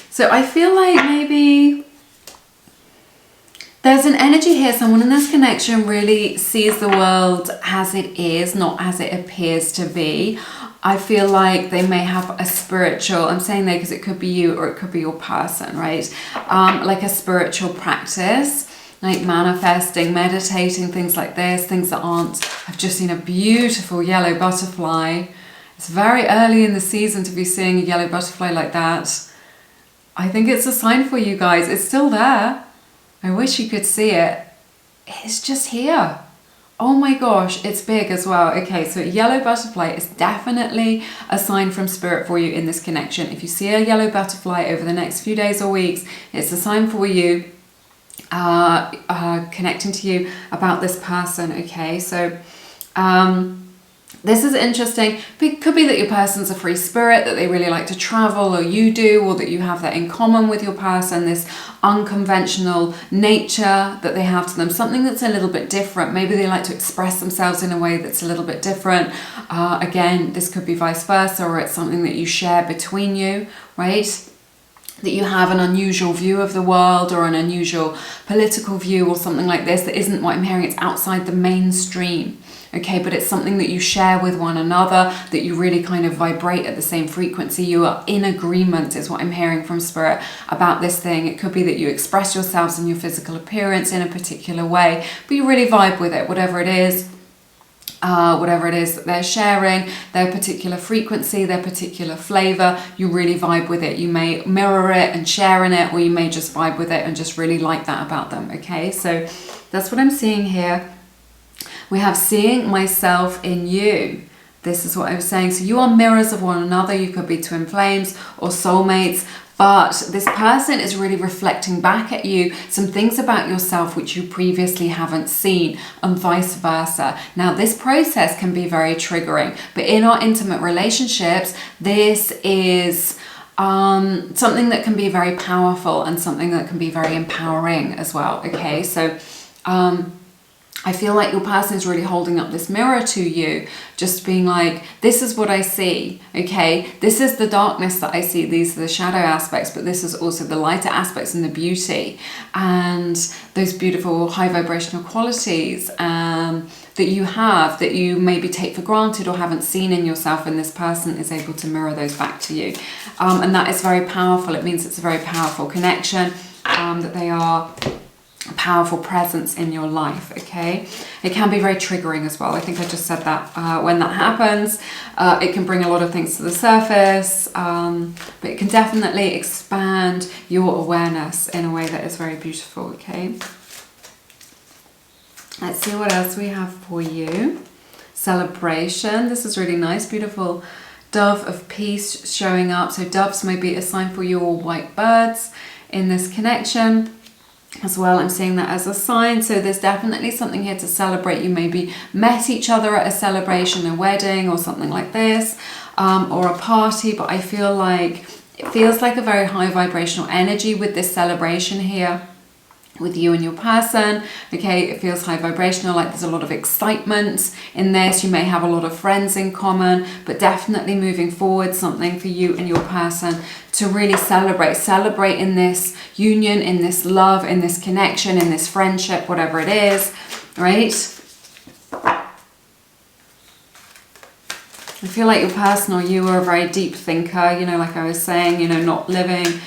So I feel like maybe there's an energy here. Someone in this connection really sees the world as it is, not as it appears to be. I feel like they may have a spiritual, I'm saying they because it could be you or it could be your person, right? Like a spiritual practice, like manifesting, meditating, things like this, things that aren't. I've just seen a beautiful yellow butterfly. It's very early in the season to be seeing a yellow butterfly like that. I think it's a sign for you guys. It's still there. I wish you could see it. It's just here. Oh my gosh, it's big as well. Okay, so yellow butterfly is definitely a sign from spirit for you in this connection. If you see a yellow butterfly over the next few days or weeks, it's a sign for you connecting to you about this person. Okay, so this is interesting. It could be that your person's a free spirit, that they really like to travel, or you do, or that you have that in common with your person, this unconventional nature that they have to them, something that's a little bit different. Maybe they like to express themselves in a way that's a little bit different. Again, this could be vice versa, or it's something that you share between you, right? That you have an unusual view of the world or an unusual political view or something like this that isn't what I'm hearing. It's outside the mainstream. Okay, but it's something that you share with one another, that you really kind of vibrate at the same frequency. You are in agreement is what I'm hearing from spirit about this thing. It could be that you express yourselves in your physical appearance in a particular way, but you really vibe with it, whatever it is that they're sharing, their particular frequency, their particular flavor, you really vibe with it. You may mirror it and share in it, or you may just vibe with it and just really like that about them. Okay, so that's what I'm seeing here. We have seeing myself in you. This is what I was saying. So you are mirrors of one another. You could be twin flames or soulmates, but this person is really reflecting back at you some things about yourself which you previously haven't seen, and vice versa. Now, this process can be very triggering, but in our intimate relationships, this is something that can be very powerful and something that can be very empowering as well. Okay, so I feel like your person is really holding up this mirror to you, just being like, this is what I see, okay? This is the darkness that I see. These are the shadow aspects, but this is also the lighter aspects and the beauty and those beautiful high vibrational qualities that you have, that you maybe take for granted or haven't seen in yourself, and this person is able to mirror those back to you. And that is very powerful. It means it's a very powerful connection, that they are a powerful presence in your life. Okay, it can be very triggering as well. I think I just said that when that happens, it can bring a lot of things to the surface, but it can definitely expand your awareness in a way that is very beautiful. Okay, let's see what else we have for you. Celebration. This is really nice, beautiful dove of peace showing up. So doves may be a sign for you, or white birds in this connection. as well. I'm seeing that as a sign. So there's definitely something here to celebrate. You maybe met each other at a celebration, a wedding or something like this, or a party, but I feel like it feels like a very high vibrational energy with this celebration here with you and your person. Okay, it feels high vibrational, like there's a lot of excitement in this. You may have a lot of friends in common, but definitely moving forward, something for you and your person to really celebrate in this union, in this love, in this connection, in this friendship, whatever it is, right? I feel like your person or you are a very deep thinker, you know, like I was saying, you know, not living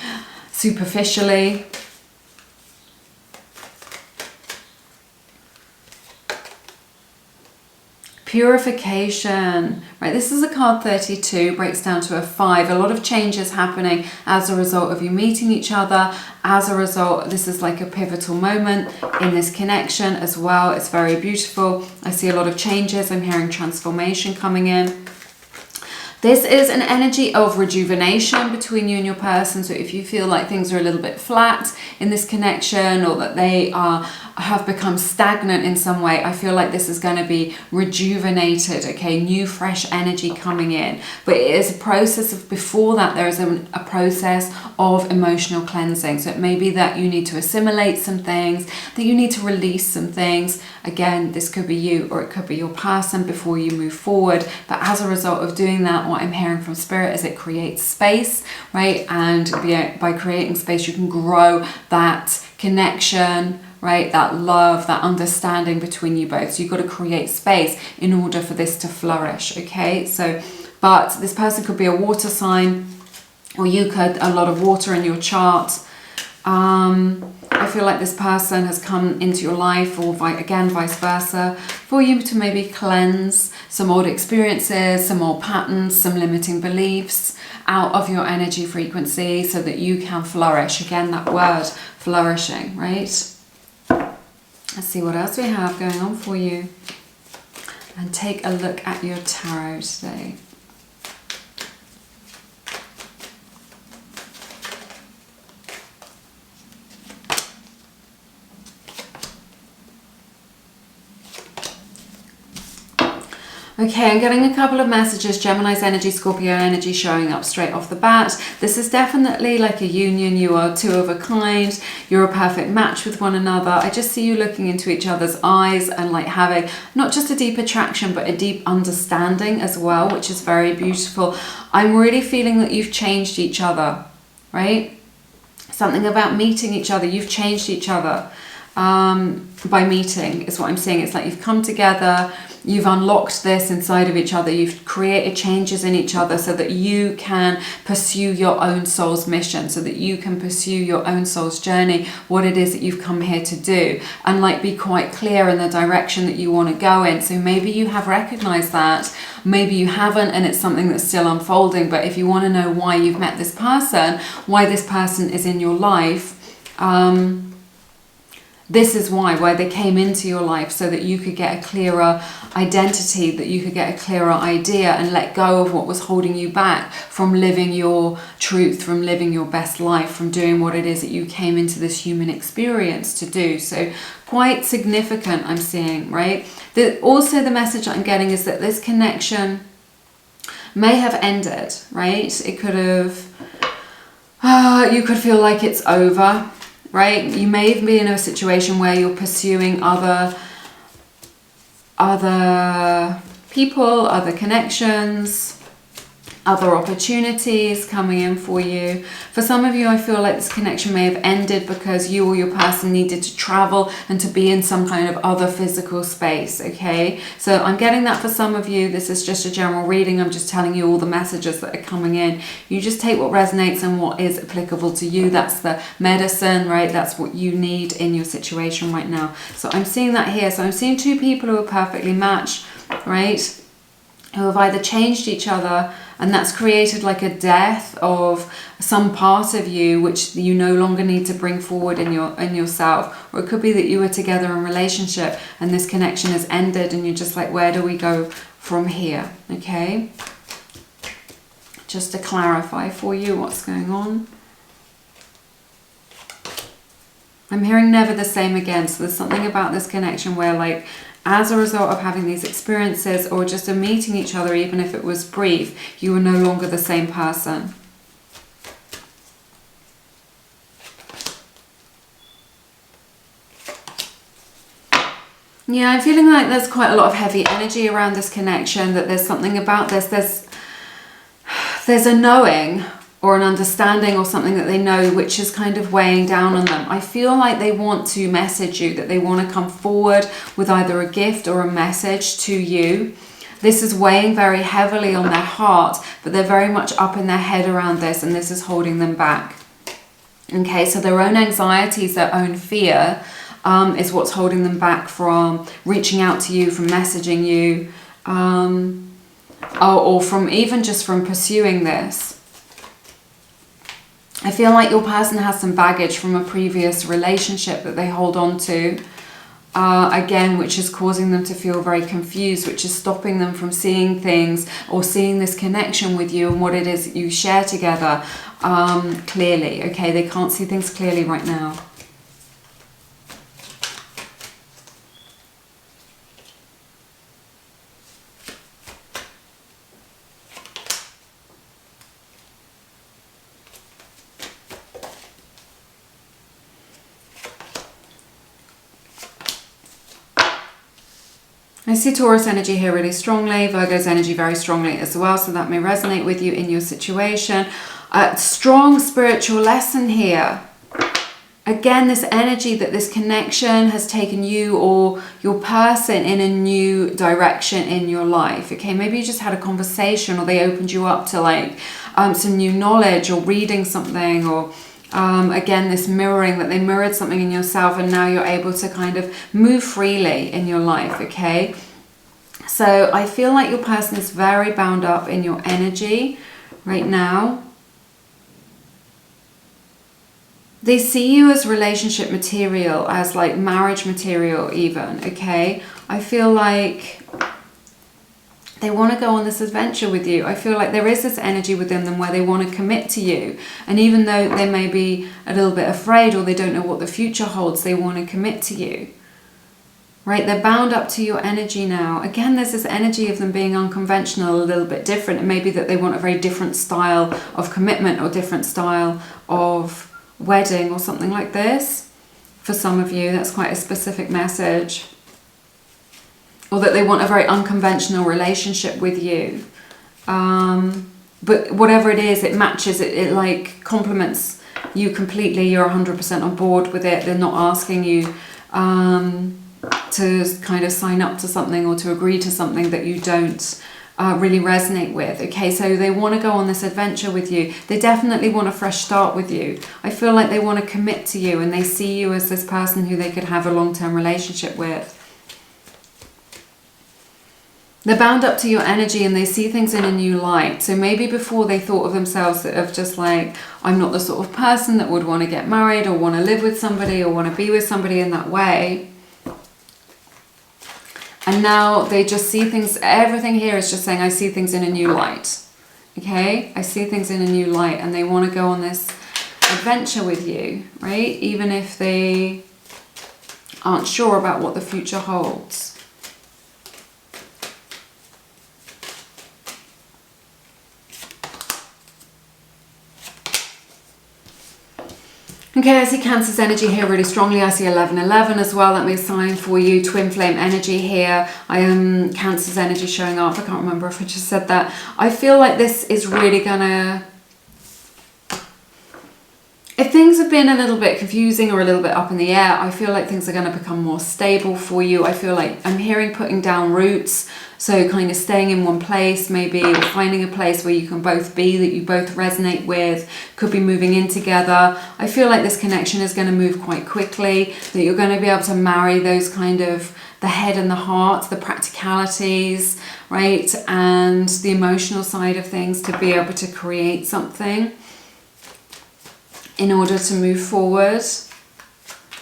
superficially. Purification, right? This is a card 32, breaks down to a 5. A lot of changes happening as a result of you meeting each other. As a result, this is like a pivotal moment in this connection as well. It's very beautiful. I see a lot of changes. I'm hearing transformation coming in. This is an energy of rejuvenation between you and your person. So if you feel like things are a little bit flat in this connection, or that they have become stagnant in some way, I feel like this is going to be rejuvenated, okay? New, fresh energy coming in. But it is a process of, before that, there is a process of emotional cleansing. So it may be that you need to assimilate some things, that you need to release some things. Again, this could be you or it could be your person before you move forward. But as a result of doing that, what I'm hearing from Spirit is it creates space, right? And by creating space, you can grow that connection, right? That love, that understanding between you both. So you've got to create space in order for this to flourish, okay? So, but this person could be a water sign, or you could, a lot of water in your chart. I feel like this person has come into your life, or again, vice versa, for you to maybe cleanse some old experiences, some old patterns, some limiting beliefs out of your energy frequency so that you can flourish. Again, that word, flourishing, right? Let's see what else we have going on for you. And take a look at your tarot today. Okay, I'm getting a couple of messages. Gemini's energy, Scorpio energy showing up straight off the bat. This is definitely like a union. You are two of a kind. You're a perfect match with one another. I just see you looking into each other's eyes and like having not just a deep attraction, but a deep understanding as well, which is very beautiful. I'm really feeling that you've changed each other, right? Something about meeting each other. You've changed each other by meeting is what I'm seeing. It's like you've come together. You've unlocked this inside of each other. You've created changes in each other so that you can pursue your own soul's mission, so that you can pursue your own soul's journey, what it is that you've come here to do, and like be quite clear in the direction that you want to go in. So maybe you have recognized that, maybe you haven't, and it's something that's still unfolding. But if you want to know why you've met this person, why this person is in your life, this is why they came into your life, so that you could get a clearer identity, that you could get a clearer idea and let go of what was holding you back from living your truth, from living your best life, from doing what it is that you came into this human experience to do. So quite significant, I'm seeing, right? Also the message I'm getting is that this connection may have ended, right? It could have, you could feel like it's over. Right? You may be in a situation where you're pursuing other people, other connections, other opportunities coming in for you. For some of you, I feel like this connection may have ended because you or your person needed to travel and to be in some kind of other physical space, okay? So I'm getting that for some of you. This is just a general reading. I'm just telling you all the messages that are coming in. You just take what resonates and what is applicable to you. That's the medicine, right? That's what you need in your situation right now. So I'm seeing that here. So I'm seeing two people who are perfectly matched, right? Who have either changed each other, and that's created like a death of some part of you which you no longer need to bring forward in yourself. Or it could be that you were together in a relationship and this connection has ended and you're just like, where do we go from here? Okay, just to clarify for you what's going on. I'm hearing never the same again. So there's something about this connection where, like, as a result of having these experiences or just of meeting each other, even if it was brief, you were no longer the same person. Yeah, I'm feeling like there's quite a lot of heavy energy around this connection, that there's something about this. There's a knowing or an understanding or something that they know which is kind of weighing down on them. I feel like they want to message you, that they want to come forward with either a gift or a message to you. This is weighing very heavily on their heart, but they're very much up in their head around this, and this is holding them back. Okay, so their own anxieties, their own fear is what's holding them back from reaching out to you, from messaging you, or from even just from pursuing this. I feel like your person has some baggage from a previous relationship that they hold on to, again, which is causing them to feel very confused, which is stopping them from seeing things or seeing this connection with you and what it is you share together clearly. Okay, they can't see things clearly right now. I see Taurus energy here really strongly, Virgo's energy very strongly as well, so that may resonate with you in your situation. Strong spiritual lesson here. Again, this energy that this connection has taken you or your person in a new direction in your life. Okay, maybe you just had a conversation, or they opened you up to like some new knowledge, or reading something, or again, this mirroring, that they mirrored something in yourself and now you're able to kind of move freely in your life. Okay, so I feel like your person is very bound up in your energy right now. They see you as relationship material, as like marriage material even. Okay, I feel like they want to go on this adventure with you. I feel like there is this energy within them where they want to commit to you. And even though they may be a little bit afraid, or they don't know what the future holds, they want to commit to you. Right? They're bound up to your energy now. Again, there's this energy of them being unconventional, a little bit different. It may be that they want a very different style of commitment, or different style of wedding, or something like this. For some of you, that's quite a specific message. Or that they want a very unconventional relationship with you. But whatever it is, it matches, it like complements you completely. You're 100% on board with it. They're not asking you to kind of sign up to something or to agree to something that you don't really resonate with. Okay, so they want to go on this adventure with you. They definitely want a fresh start with you. I feel like they want to commit to you, and they see you as this person who they could have a long-term relationship with. They're bound up to your energy, and they see things in a new light. So maybe before they thought of themselves of just like, I'm not the sort of person that would want to get married or want to live with somebody or want to be with somebody in that way. And now they just see things, everything here is just saying, I see things in a new light. Okay? I see things in a new light, and they want to go on this adventure with you, right? Even if they aren't sure about what the future holds. Okay, I see Cancer's energy here really strongly. I see 1111 as well. That may sign for you. Twin flame energy here. I am Cancer's energy showing up. I can't remember if I just said that. I feel like this is really gonna... If things have been a little bit confusing or a little bit up in the air, I feel like things are going to become more stable for you. I feel like I'm hearing putting down roots. So kind of staying in one place maybe, or finding a place where you can both be, that you both resonate with, could be moving in together. I feel like this connection is going to move quite quickly, that you're going to be able to marry those kind of the head and the heart, the practicalities, right? And the emotional side of things to be able to create something in order to move forward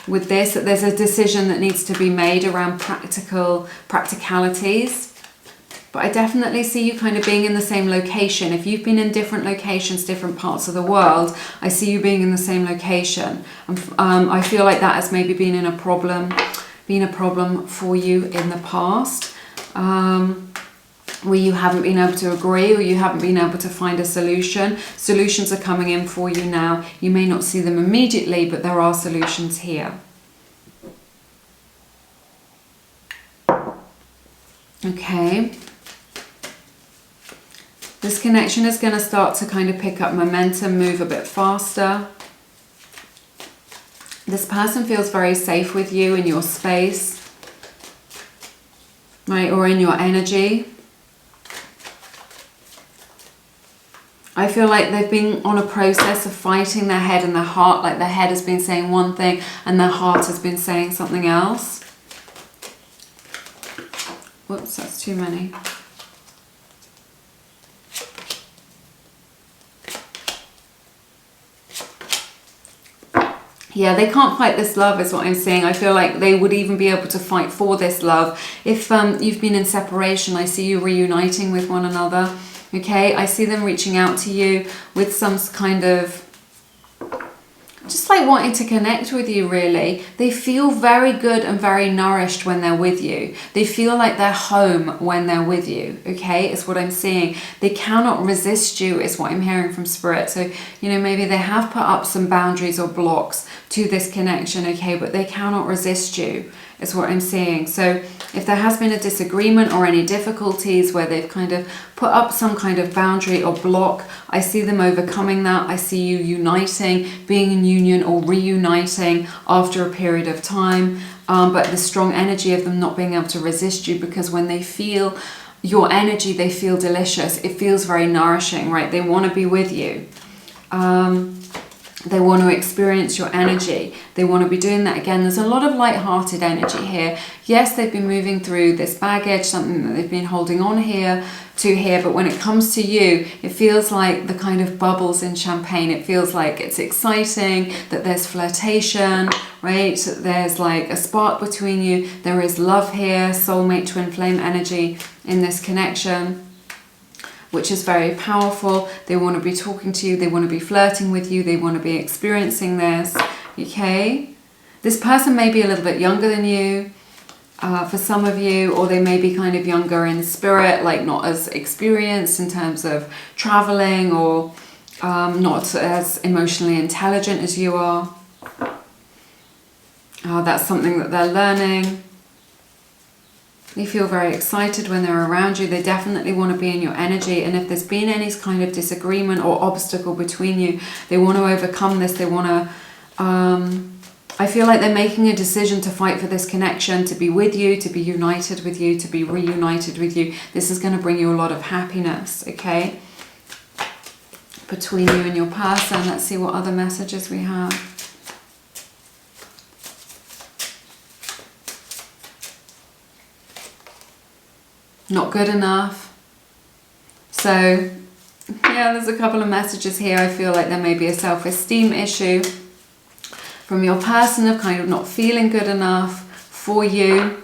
with this, that there's a decision that needs to be made around practicalities. But I definitely see you kind of being in the same location. If you've been in different locations, different parts of the world, I see you being in the same location. I feel like that has maybe been a problem for you in the past, where you haven't been able to agree or you haven't been able to find a solution. Solutions are coming in for you now. You may not see them immediately, but there are solutions here. Okay. This connection is going to start to kind of pick up momentum, move a bit faster. This person feels very safe with you in your space, right, or in your energy. I feel like they've been on a process of fighting their head and their heart, like their head has been saying one thing and their heart has been saying something else. Whoops, that's too many. Yeah, they can't fight this love is what I'm saying. I feel like they would even be able to fight for this love. If you've been in separation, I see you reuniting with one another. Okay, I see them reaching out to you with some kind of, just like wanting to connect with you, really. They feel very good and very nourished when they're with you. They feel like they're home when they're with you, okay? Is what I'm seeing. They cannot resist you is what I'm hearing from Spirit. So, you know, maybe they have put up some boundaries or blocks to this connection, okay? But they cannot resist you is what I'm seeing. So if there has been a disagreement or any difficulties where they've kind of put up some kind of boundary or block, I see them overcoming that. I see you uniting, being in union or reuniting after a period of time. But the strong energy of them not being able to resist you, because when they feel your energy, they feel delicious. It feels very nourishing, right? They want to be with you. They want to experience your energy. They want to be doing that again. There's a lot of light-hearted energy here. Yes, they've been moving through this baggage, something that they've been holding on to here, but when it comes to you, it feels like the kind of bubbles in champagne. It feels like it's exciting, that there's flirtation, right? There's like a spark between you. There is love here, soulmate, twin flame energy in this connection, which is very powerful. They want to be talking to you. They want to be flirting with you. They want to be experiencing this, okay? This person may be a little bit younger than you for some of you, or they may be kind of younger in spirit, like not as experienced in terms of traveling, or not as emotionally intelligent as you are. That's something that they're learning. They feel very excited when they're around you. They definitely want to be in your energy. And if there's been any kind of disagreement or obstacle between you, they want to overcome this. They want to, I feel like they're making a decision to fight for this connection, to be with you, to be united with you, to be reunited with you. This is going to bring you a lot of happiness, okay? Between you and your person. Let's see what other messages we have. Not good enough. So yeah, there's a couple of messages here. I feel like there may be a self-esteem issue from your person of kind of not feeling good enough for you.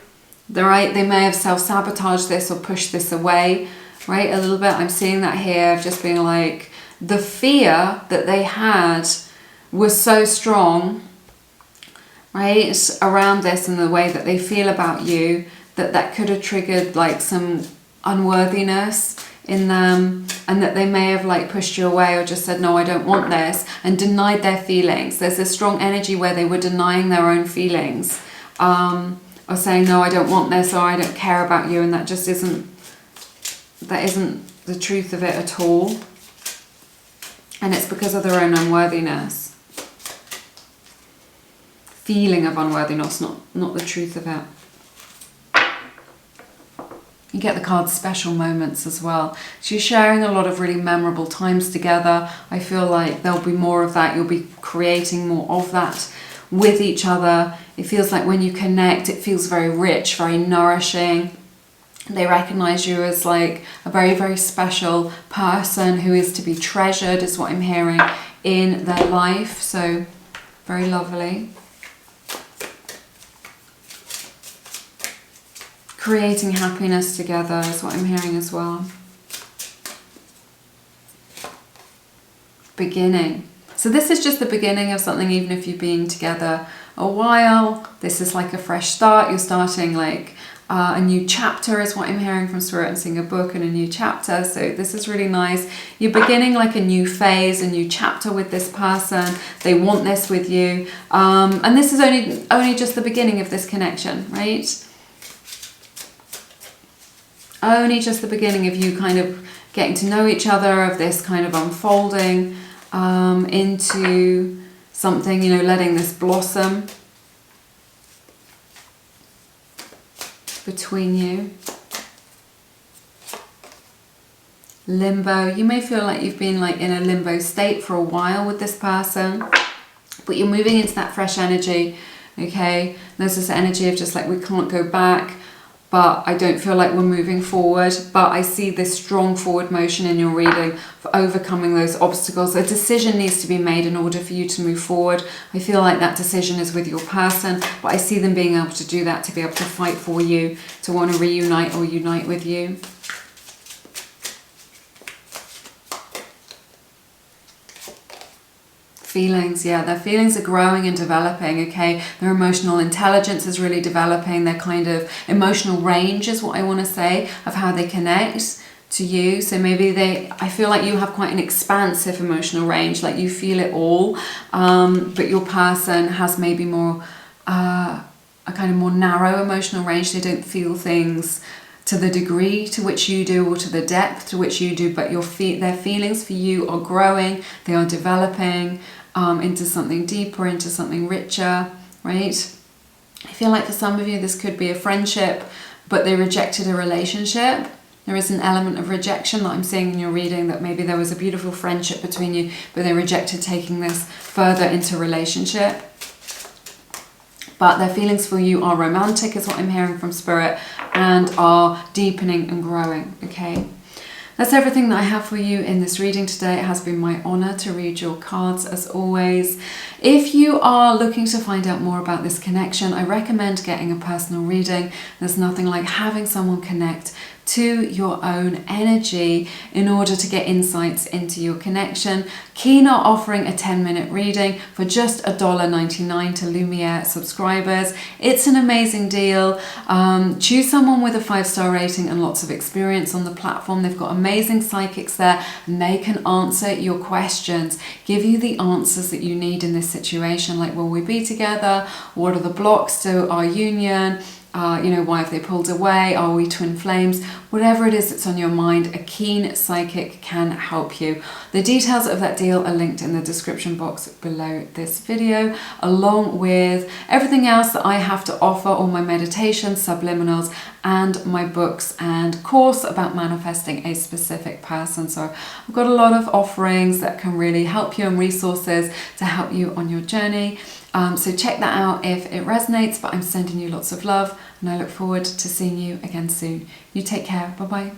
Right? They may have self-sabotaged this or pushed this away, right? A little bit. I'm seeing that here of just being like, the fear that they had was so strong, right, around this and the way that they feel about you, that could have triggered like some unworthiness in them, and that they may have like pushed you away or just said, no, I don't want this, and denied their feelings. There's a strong energy where they were denying their own feelings, or saying, no, I don't want this, or I don't care about you, and that just isn't the truth of it at all. And it's because of their own unworthiness. Feeling of unworthiness, not the truth of it. You get the card special moments as well. So you're sharing a lot of really memorable times together. I feel like there'll be more of that. You'll be creating more of that with each other. It feels like when you connect, it feels very rich, very nourishing. They recognize you as like a very, very special person who is to be treasured, is what I'm hearing, in their life. So very lovely. creating happiness together is what I'm hearing as well. Beginning. So this is just the beginning of something, even if you've been together a while. This is like a fresh start. You're starting like a new chapter is what I'm hearing from Spirit. I'm seeing a book and a new chapter. So this is really nice. You're beginning like a new phase, a new chapter with this person. They want this with you. And this is only just the beginning of this connection, right? Only just the beginning of you kind of getting to know each other, of this kind of unfolding into something, you know, letting this blossom between you. Limbo. You may feel like you've been like in a limbo state for a while with this person, but you're moving into that fresh energy, okay? There's this energy of just like, we can't go back, but I don't feel like we're moving forward. But I see this strong forward motion in your reading for overcoming those obstacles. A decision needs to be made in order for you to move forward. I feel like that decision is with your person, but I see them being able to do that, to be able to fight for you, to want to reunite or unite with you. Feelings, yeah, their feelings are growing and developing, okay? Their emotional intelligence is really developing. Their kind of emotional range is what I want to say, of how they connect to you. So maybe I feel like you have quite an expansive emotional range, like you feel it all, but your person has maybe more, a kind of more narrow emotional range. They don't feel things to the degree to which you do, or to the depth to which you do, but their feelings for you are growing, they are developing into something deeper, into something richer, right? I feel like for some of you this could be a friendship, but they rejected a relationship. There is an element of rejection that I'm seeing in your reading, that maybe there was a beautiful friendship between you, but they rejected taking this further into relationship. But their feelings for you are romantic, is what I'm hearing from Spirit, and are deepening and growing, okay? That's everything that I have for you in this reading today. It has been my honor to read your cards, as always. If you are looking to find out more about this connection, I recommend getting a personal reading. There's nothing like having someone connect to your own energy in order to get insights into your connection. Keen are offering a 10-minute reading for just $1.99 to Lumiere subscribers. It's an amazing deal. Choose someone with a 5-star rating and lots of experience on the platform. They've got amazing psychics there, and they can answer your questions, give you the answers that you need in this situation, like, will we be together? What are the blocks to our union? Why have they pulled away? Are we twin flames? Whatever it is that's on your mind, a keen psychic can help you. The details of that deal are linked in the description box below this video, along with everything else that I have to offer, all my meditations, subliminals, and my books and course about manifesting a specific person. So I've got a lot of offerings that can really help you, and resources to help you on your journey. So check that out if it resonates, but I'm sending you lots of love, and I look forward to seeing you again soon. You take care. Bye-bye.